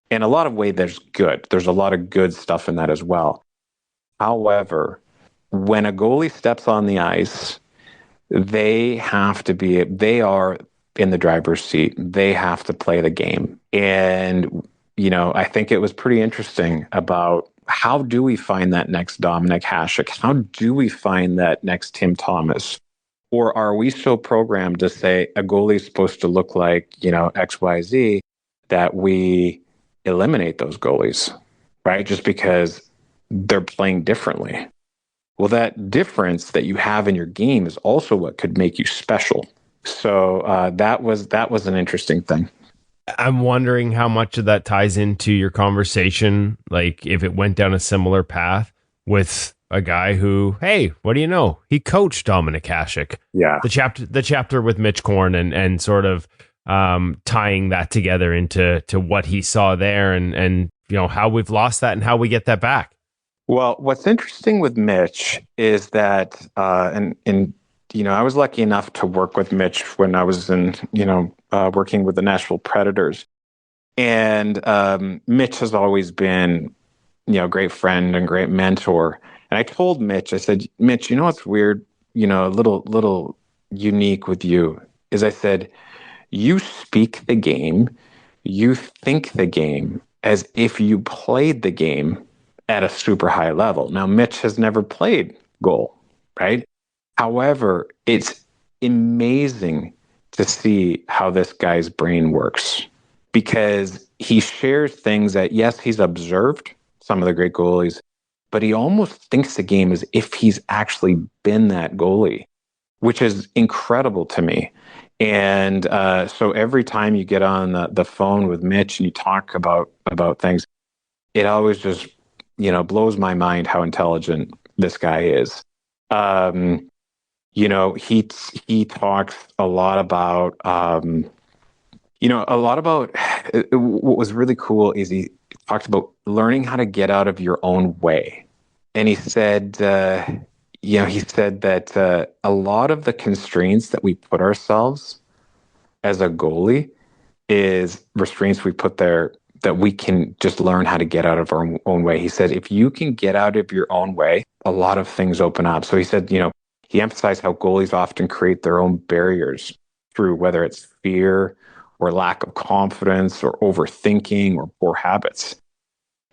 In a lot of ways, there's a lot of good stuff in that as well. However, when a goalie steps on the ice, they are in the driver's seat. They have to play the game. And, I think it was pretty interesting about how do we find that next Dominik Hasek? How do we find that next Tim Thomas? Or are we so programmed to say a goalie is supposed to look like, XYZ, that we eliminate those goalies, right? Just because they're playing differently. Well, that difference that you have in your game is also what could make you special. So that was an interesting thing. I'm wondering how much of that ties into your conversation, like if it went down a similar path with a guy who, hey, what do you know? He coached Dominik Hasek. Yeah. The chapter with Mitch Korn and sort of tying that together into what he saw there and how we've lost that and how we get that back. Well, what's interesting with Mitch is that, I was lucky enough to work with Mitch when I was working with the Nashville Predators. And Mitch has always been, a great friend and great mentor. And I told Mitch, I said, Mitch, what's weird, a little unique with you is I said, you speak the game, you think the game as if you played the game at a super high level. Now, Mitch has never played goal, right? However, it's amazing to see how this guy's brain works because he shares things that, yes, he's observed some of the great goalies, but he almost thinks the game as if he's actually been that goalie, which is incredible to me. And so every time you get on the phone with Mitch and you talk about things, it always just blows my mind how intelligent this guy is. He talks a lot about, what was really cool is he talked about learning how to get out of your own way. And he said, that a lot of the constraints that we put ourselves as a goalie is restraints we put there that we can just learn how to get out of our own way. He said, if you can get out of your own way, a lot of things open up. So he said, he emphasized how goalies often create their own barriers through whether it's fear or lack of confidence or overthinking or poor habits.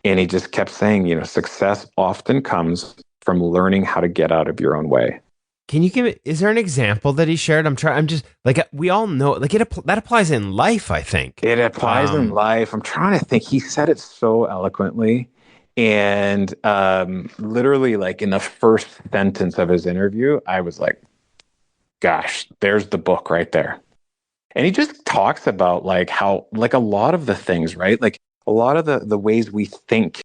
And he just kept saying, success often comes from learning how to get out of your own way. Can you give it? Is there an example that he shared? I'm just like, we all know, like that applies in life. I think it applies in life. I'm trying to think. He said it so eloquently, and literally, like in the first sentence of his interview, I was like, "Gosh, there's the book right there." And he just talks about like how, like a lot of the things, right? Like a lot of the ways we think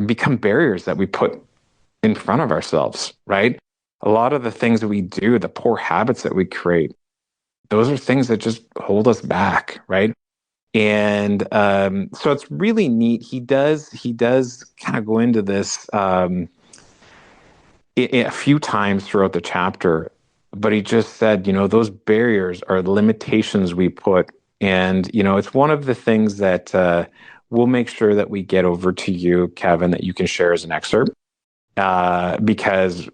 become barriers that we put in front of ourselves, right? A lot of the things that we do, the poor habits that we create, those are things that just hold us back, right? And so it's really neat. He does kind of go into this a few times throughout the chapter, but he just said, those barriers are limitations we put. And, it's one of the things that we'll make sure that we get over to you, Kevin, that you can share as an excerpt. Because,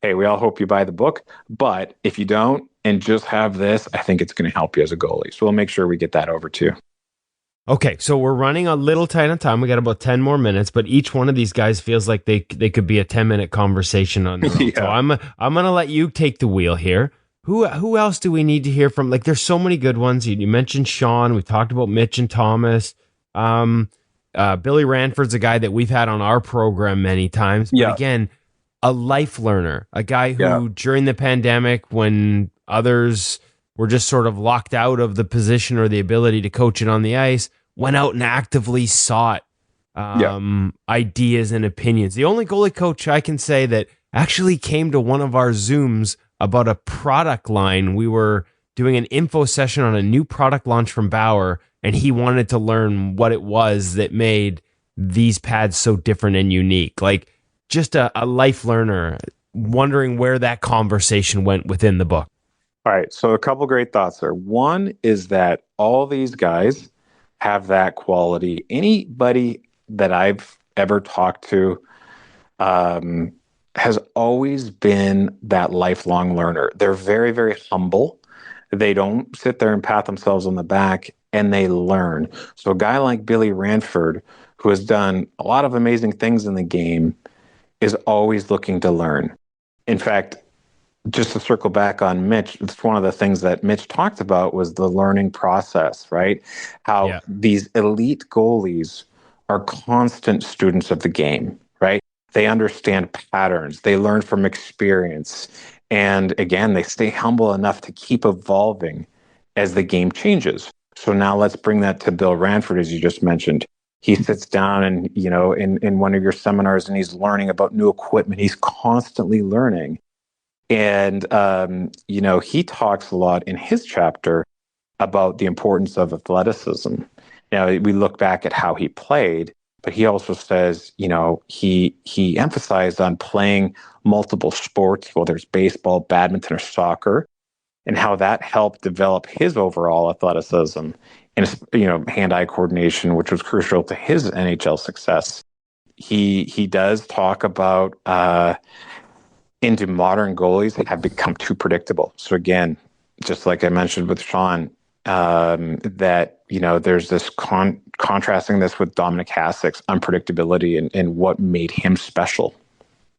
hey, we all hope you buy the book, but if you don't and just have this, I think it's going to help you as a goalie. So we'll make sure we get that over to you. Okay, so we're running a little tight on time. We got about 10 more minutes, but each one of these guys feels like they could be a 10-minute conversation on their own. Yeah. So I'm going to let you take the wheel here. Who else do we need to hear from? Like, there's so many good ones. You mentioned Sean. We talked about Mitch and Thomas. Billy Ranford's a guy that we've had on our program many times. But again, a life learner, a guy who during the pandemic, when others were just sort of locked out of the position or the ability to coach it on the ice, went out and actively sought ideas and opinions. The only goalie coach I can say that actually came to one of our Zooms about a product line. We were doing an info session on a new product launch from Bauer, and he wanted to learn what it was that made these pads so different and unique. Like, just a life learner, wondering where that conversation went within the book. All right, so a couple great thoughts there. One is that all these guys have that quality. Anybody that I've ever talked to has always been that lifelong learner. They're very, very humble. They don't sit there and pat themselves on the back, and they learn. So a guy like Billy Ranford, who has done a lot of amazing things in the game, is always looking to learn. In fact, just to circle back on Mitch, it's one of the things that Mitch talked about was the learning process, right? How these elite goalies are constant students of the game, right? They understand patterns. They learn from experience. And again, they stay humble enough to keep evolving as the game changes. So now let's bring that to Bill Ranford, as you just mentioned. He sits down and, in one of your seminars, and he's learning about new equipment. He's constantly learning. And, he talks a lot in his chapter about the importance of athleticism. Now, we look back at how he played, but he also says, he emphasized on playing multiple sports, whether it's baseball, badminton, or soccer, and how that helped develop his overall athleticism and, hand-eye coordination, which was crucial to his NHL success. He does talk about into modern goalies have become too predictable. So again, just like I mentioned with Sean, that, there's this contrasting this with Dominic Hasek's unpredictability and what made him special.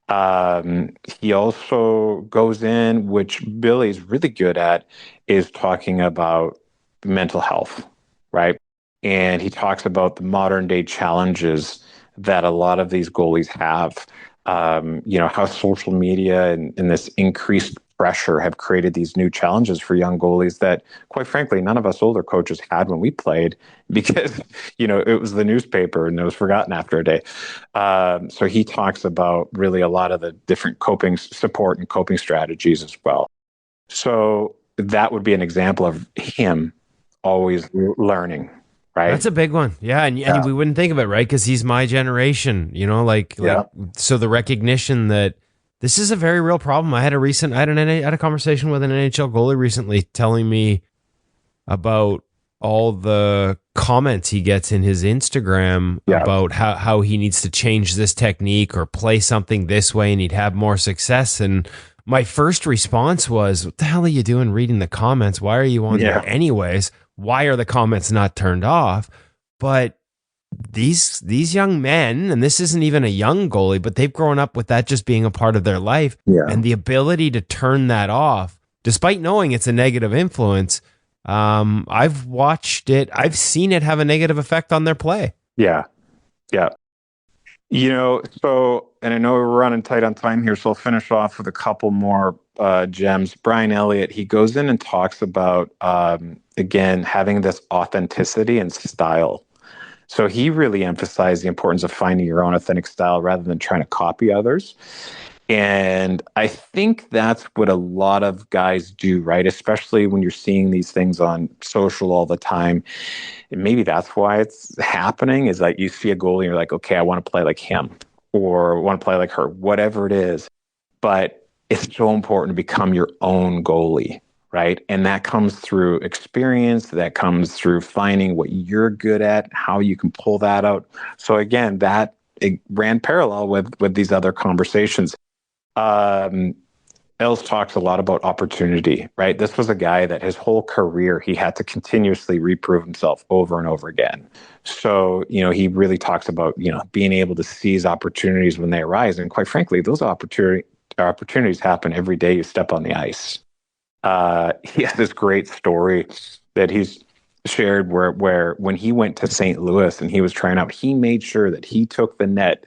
He also goes in, which Billy's really good at, is talking about mental health, right? And he talks about the modern day challenges that a lot of these goalies have. How social media and this increased pressure have created these new challenges for young goalies that, quite frankly, none of us older coaches had when we played because, it was the newspaper and it was forgotten after a day. So he talks about really a lot of the different coping support and coping strategies as well. So that would be an example of him always learning. Right. That's a big one. Yeah. And we wouldn't think of it, right? Because he's my generation, so the recognition that this is a very real problem. I had a conversation with an NHL goalie recently telling me about all the comments he gets in his Instagram about how he needs to change this technique or play something this way and he'd have more success. And my first response was, what the hell are you doing reading the comments? Why are you on there anyways? Why are the comments not turned off? But these young men, and this isn't even a young goalie, but they've grown up with that just being a part of their life. And the ability to turn that off, despite knowing it's a negative influence, I've watched it. I've seen it have a negative effect on their play. Yeah. So, and I know we're running tight on time here, so I'll finish off with a couple more gems. Brian Elliott, he goes in and talks about, again, having this authenticity and style. So he really emphasized the importance of finding your own authentic style rather than trying to copy others. And I think that's what a lot of guys do, right? Especially when you're seeing these things on social all the time. And maybe that's why it's happening, is like you see a goalie and you're like, okay, I want to play like him or want to play like her, whatever it is. But it's so important to become your own goalie, right? And that comes through experience, that comes through finding what you're good at, how you can pull that out. So again, it ran parallel with these other conversations. Els talks a lot about opportunity, right? This was a guy that his whole career, he had to continuously reprove himself over and over again. So, he really talks about, being able to seize opportunities when they arise. And quite frankly, those opportunities happen every day you step on the ice. He has this great story that he's shared where when he went to St. Louis and he was trying out, he made sure that he took the net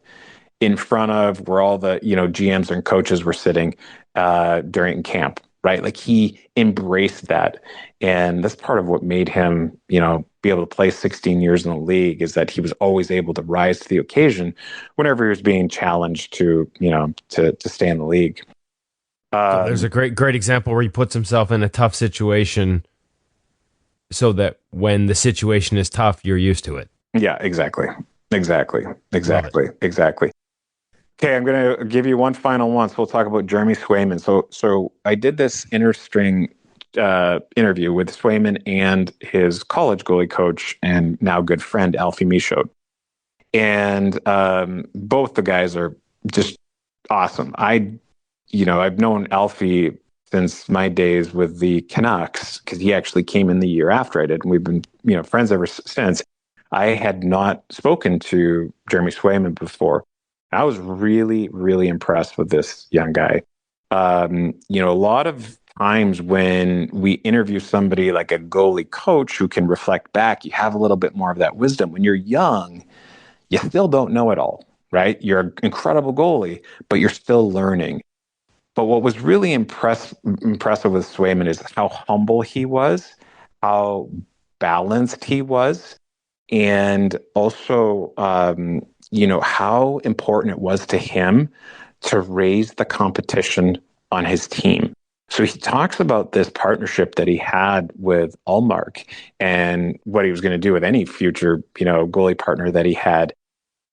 in front of where all the GMs and coaches were sitting during camp, right? Like he embraced that, and that's part of what made him, be able to play 16 years in the league, is that he was always able to rise to the occasion whenever he was being challenged to stay in the league. So there's a great example where he puts himself in a tough situation, so that when the situation is tough, you're used to it. Yeah, exactly. Okay, I'm going to give you one final one. So we'll talk about Jeremy Swayman. So I did this interstring interview with Swayman and his college goalie coach and now good friend, Alfie Michaud. And both the guys are just awesome. I've known Alfie since my days with the Canucks, because he actually came in the year after I did, and we've been friends ever since. I had not spoken to Jeremy Swayman before. I was really, really impressed with this young guy. A lot of times when we interview somebody like a goalie coach who can reflect back, you have a little bit more of that wisdom. When you're young, you still don't know it all, right? You're an incredible goalie, but you're still learning. But what was really impressive with Swayman is how humble he was, how balanced he was, and also how important it was to him to raise the competition on his team. So he talks about this partnership that he had with Ullmark and what he was going to do with any future, goalie partner that he had,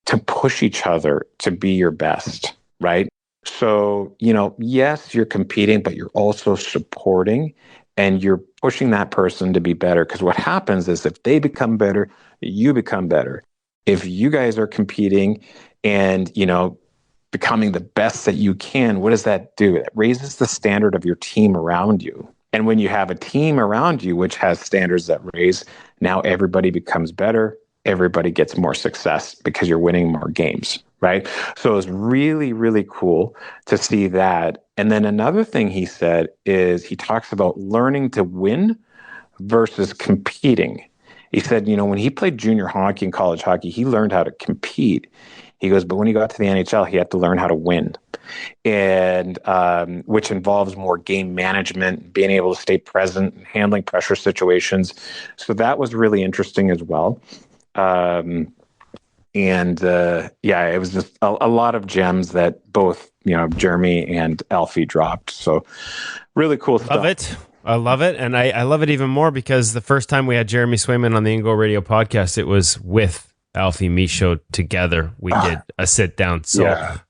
to push each other to be your best, right? So, yes, you're competing, but you're also supporting and you're pushing that person to be better. Because what happens is if they become better, you become better. If you guys are competing and, becoming the best that you can, what does that do? It raises the standard of your team around you. And when you have a team around you which has standards that raise, now everybody becomes better. Everybody gets more success because you're winning more games, right? So it was really, really cool to see that. And then another thing he said is he talks about learning to win versus competing. He said, when he played junior hockey and college hockey, he learned how to compete. He goes, but when he got to the NHL, he had to learn how to win, and which involves more game management, being able to stay present, and handling pressure situations. So that was really interesting as well. It was just a lot of gems that both, Jeremy and Alfie dropped. So really cool stuff. Love it. I love it. And I love it even more because the first time we had Jeremy Swayman on the Ingo Radio podcast, it was with Alfie Michaud together. We did a sit down. So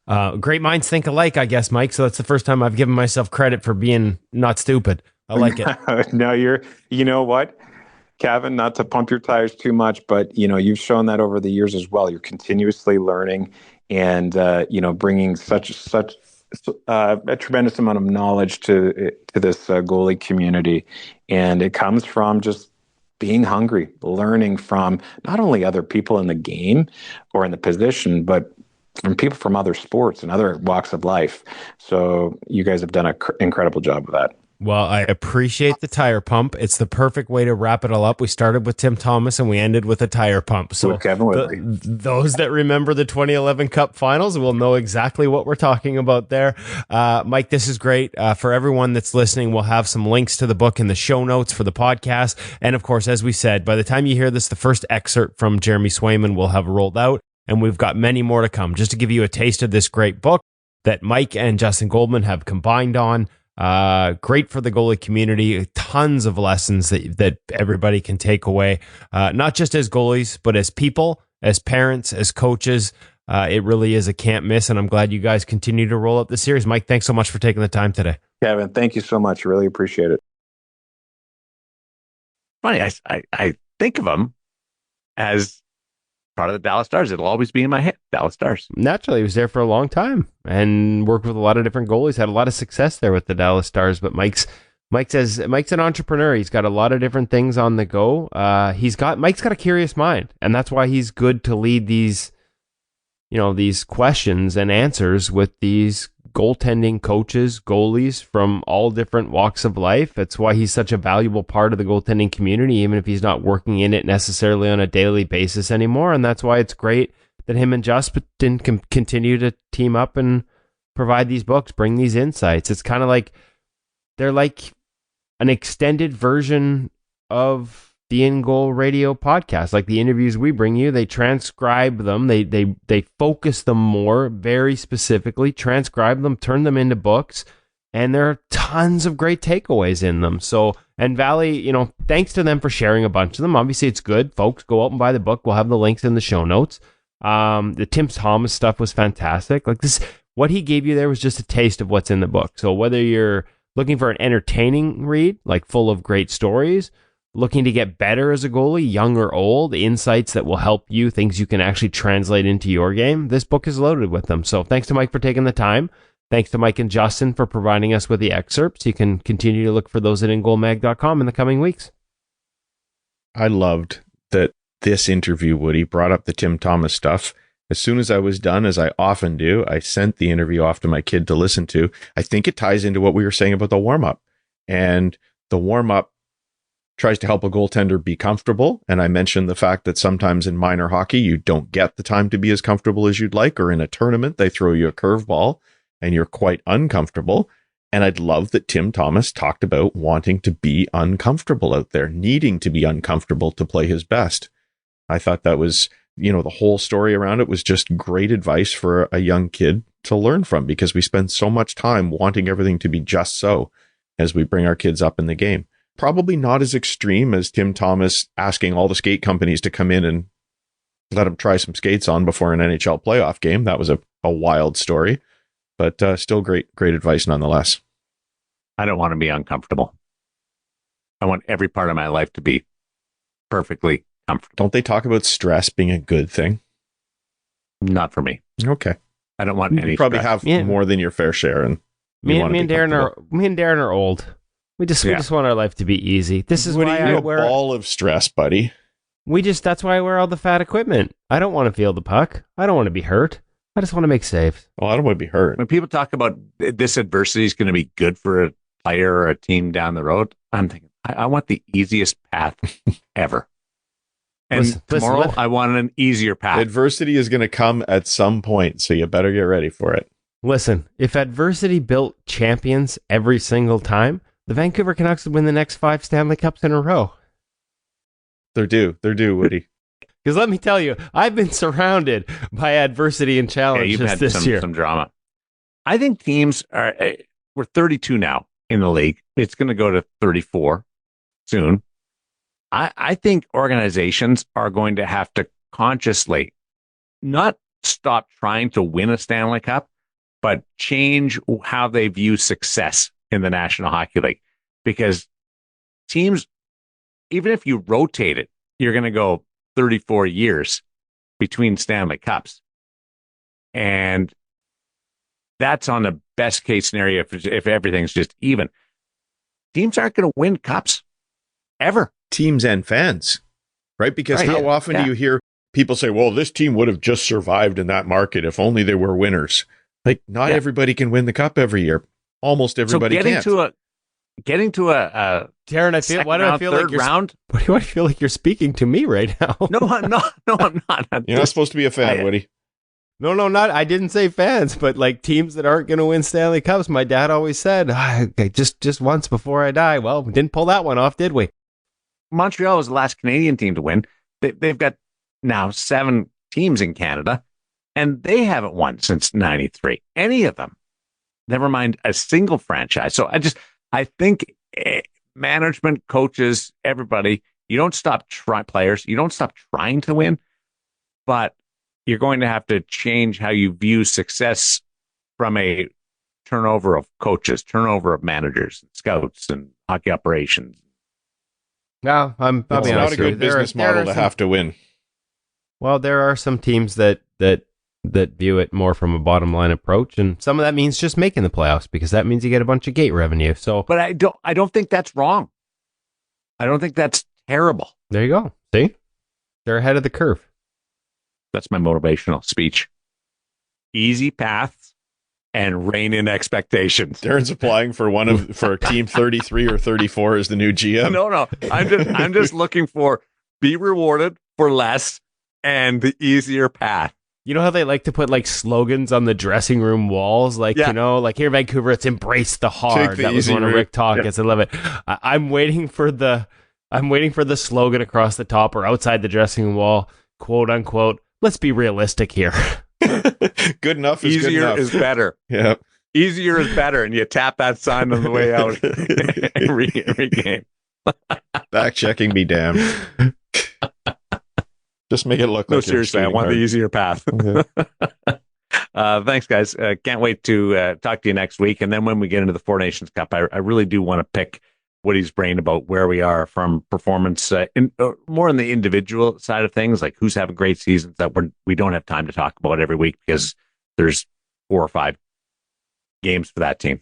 great minds think alike, I guess, Mike. So that's the first time I've given myself credit for being not stupid. I like it. No, you know what, Kevin, not to pump your tires too much, but you've shown that over the years as well. You're continuously learning and bringing such a tremendous amount of knowledge to this goalie community, and it comes from just being hungry, learning from not only other people in the game or in the position, but from people from other sports and other walks of life. So you guys have done an incredible job of that. Well, I appreciate the tire pump. It's the perfect way to wrap it all up. We started with Tim Thomas and we ended with a tire pump. So with Kevin Whitley. Those that remember the 2011 Cup Finals will know exactly what we're talking about there. Mike, this is great. For everyone that's listening, we'll have some links to the book in the show notes for the podcast. And of course, as we said, by the time you hear this, the first excerpt from Jeremy Swayman will have rolled out, and we've got many more to come. Just to give you a taste of this great book, that Mike and Justin Goldman have combined on. Great for the goalie community. Tons of lessons that everybody can take away, not just as goalies, but as people, as parents, as coaches. It really is a can't miss, and I'm glad you guys continue to roll up the series. Mike, thanks so much for taking the time today. Kevin, thank you so much. Really appreciate it. Funny, I think of them as part of the Dallas Stars. It'll always be in my head, Dallas Stars. Naturally, he was there for a long time and worked with a lot of different goalies, had a lot of success there with the Dallas Stars. But Mike's an entrepreneur. He's got a lot of different things on the go. Mike's got a curious mind, and that's why he's good to lead these questions and answers with these goaltending coaches, goalies from all different walks of life. That's why he's such a valuable part of the goaltending community, even if he's not working in it necessarily on a daily basis anymore. And that's why it's great that him and Justin can continue to team up and provide these books, bring these insights. It's kind of like they're like an extended version of the In Goal Radio podcast. Like the interviews we bring you, they transcribe them, they focus them more, very specifically, transcribe them, turn them into books, and there are tons of great takeaways in them. So, and Valley, thanks to them for sharing a bunch of them. Obviously, it's good. Folks, go out and buy the book. We'll have the links in the show notes. The Tim Thomas stuff was fantastic. Like this, what he gave you there was just a taste of what's in the book. So whether you're looking for an entertaining read, like full of great stories, looking to get better as a goalie, young or old, insights that will help you, things you can actually translate into your game, this book is loaded with them. So thanks to Mike for taking the time. Thanks to Mike and Justin for providing us with the excerpts. You can continue to look for those at ingoalmag.com in the coming weeks. I loved that this interview, Woody, brought up the Tim Thomas stuff. As soon as I was done, as I often do, I sent the interview off to my kid to listen to. I think it ties into what we were saying about the warm-up. And the warm-up tries to help a goaltender be comfortable. And I mentioned the fact that sometimes in minor hockey, you don't get the time to be as comfortable as you'd like, or in a tournament, they throw you a curveball and you're quite uncomfortable. And I'd love that Tim Thomas talked about wanting to be uncomfortable out there, needing to be uncomfortable to play his best. I thought that was, the whole story around it was just great advice for a young kid to learn from, because we spend so much time wanting everything to be just so as we bring our kids up in the game. Probably not as extreme as Tim Thomas asking all the skate companies to come in and let him try some skates on before an NHL playoff game. That was a wild story, but still great advice nonetheless. I don't want to be uncomfortable. I want every part of my life to be perfectly comfortable. Don't they talk about stress being a good thing? Not for me. Okay. I don't want any You probably stress. have more than your fair share. And Me and Darren are old. We just want our life to be easy. This is why I wear a ball of stress, buddy. That's why I wear all the fat equipment. I don't want to feel the puck. I don't want to be hurt. I just want to make saves. Well, I don't want to be hurt. When people talk about this adversity is going to be good for a player or a team down the road, I'm thinking, I want the easiest path ever. And tomorrow, I want an easier path. Adversity is going to come at some point, so you better get ready for it. Listen, if adversity built champions every single time, the Vancouver Canucks would win the next 5 Stanley Cups in a row. They're due, Woody. Because let me tell you, I've been surrounded by adversity and challenges you've had this year. Some drama. I think teams we're 32 now in the league. It's going to go to 34 soon. I think organizations are going to have to consciously not stop trying to win a Stanley Cup, but change how they view success in the National Hockey League. Because teams, even if you rotate it, you're going to go 34 years between Stanley Cups. And that's on the best case scenario if everything's just even. Teams aren't going to win cups ever. Teams and fans, right? Because how often do you hear people say, well, this team would have just survived in that market if only they were winners. Like, not everybody can win the cup every year. Almost everybody can't. Getting to a Darren, why do I feel like I feel like you're speaking to me right now? No, I'm not. You're not supposed to be a fan, Woody. No, not. I didn't say fans, but like teams that aren't going to win Stanley Cups. My dad always said, just once before I die. Well, we didn't pull that one off, did we? Montreal was the last Canadian team to win. They've got now 7 teams in Canada, And they haven't won since 93. Any of them. Never mind a single franchise. So I think management, coaches, everybody, you don't stop players. You don't stop trying to win, but you're going to have to change how you view success from a turnover of coaches, turnover of managers, and scouts, and hockey operations. No, I'll be honest. It's not a good business model to have to win. Well, there are some teams that view it more from a bottom line approach, and some of that means just making the playoffs because that means you get a bunch of gate revenue. So, but I don't think that's wrong. I don't think that's terrible. There you go. See, they're ahead of the curve. That's my motivational speech. Easy paths and rein in expectations. Darren's applying for team 33 or 34 as the new GM. No. I'm just looking for be rewarded for less and the easier path. You know how they like to put like slogans on the dressing room walls? Like, you know, like here in Vancouver, it's embrace the hard. That was one of Rick Tocchet's. I love it. I'm waiting for the slogan across the top or outside the dressing room wall, quote unquote, let's be realistic here. Good enough is easier good enough. is better. Yeah. Easier is better. And you tap that sign on the way out every game. Back checking be damned. Just make it look no, like seriously, I want the easier path. Thanks, guys. Can't wait to talk to you next week. And then when we get into the Four Nations Cup, I really do want to pick Woody's brain about where we are from performance, more on the individual side of things, like who's having great seasons that we don't have time to talk about every week because there's 4 or 5 games for that team.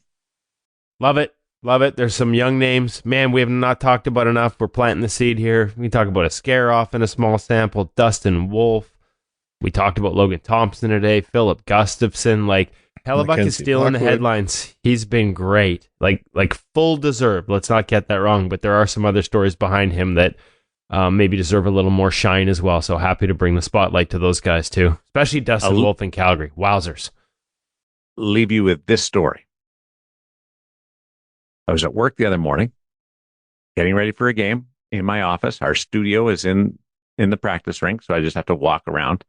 Love it. Love it. There's some young names. Man, we have not talked about enough. We're planting the seed here. We talk about a scare-off in a small sample. Dustin Wolf. We talked about Logan Thompson today. Philip Gustafson. Like, Hellebuck is still in the headlines. He's been great. Like full deserved. Let's not get that wrong. But there are some other stories behind him that maybe deserve a little more shine as well. So happy to bring the spotlight to those guys too. Especially Dustin Wolf in Calgary. Wowzers. Leave you with this story. I was at work the other morning, getting ready for a game in my office. Our studio is in the practice rink, so I just have to walk around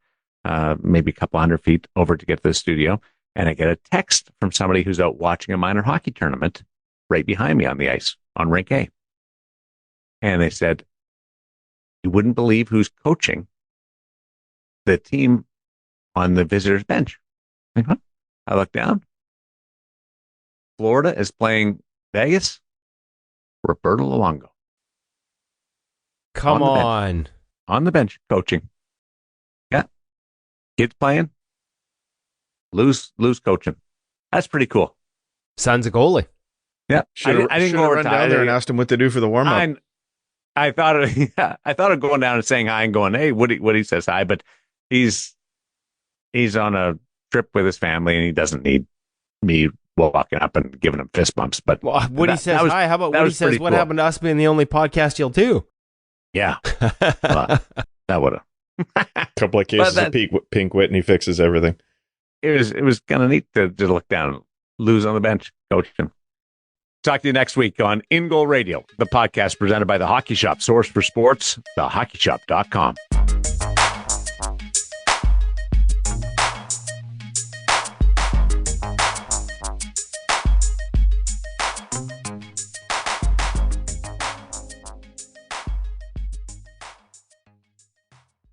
maybe a couple 100 feet over to get to the studio. And I get a text from somebody who's out watching a minor hockey tournament right behind me on the ice on rink A. And they said, you wouldn't believe who's coaching the team on the visitors bench. Like, huh? I look down. Florida is playing Vegas, Roberto Luongo. Come on. On the bench, coaching. Yeah. Kids playing. Lose coaching. That's pretty cool. Son's a goalie. Yeah. I didn't go run down there and asked him what to do for the warm-up. I thought of going down and saying hi and going, hey, Woody says hi, but he's on a trip with his family and he doesn't need me walking up and giving him fist bumps. But Woody says hi. How about Woody says, what happened to us being the only podcast you'll do? Yeah. That would have. A couple of cases of pink Whitney fixes everything. It was kind of neat to look down, lose on the bench, coach him. Talk to you next week on In Goal Radio, the podcast presented by The Hockey Shop, source for sports, thehockeyshop.com.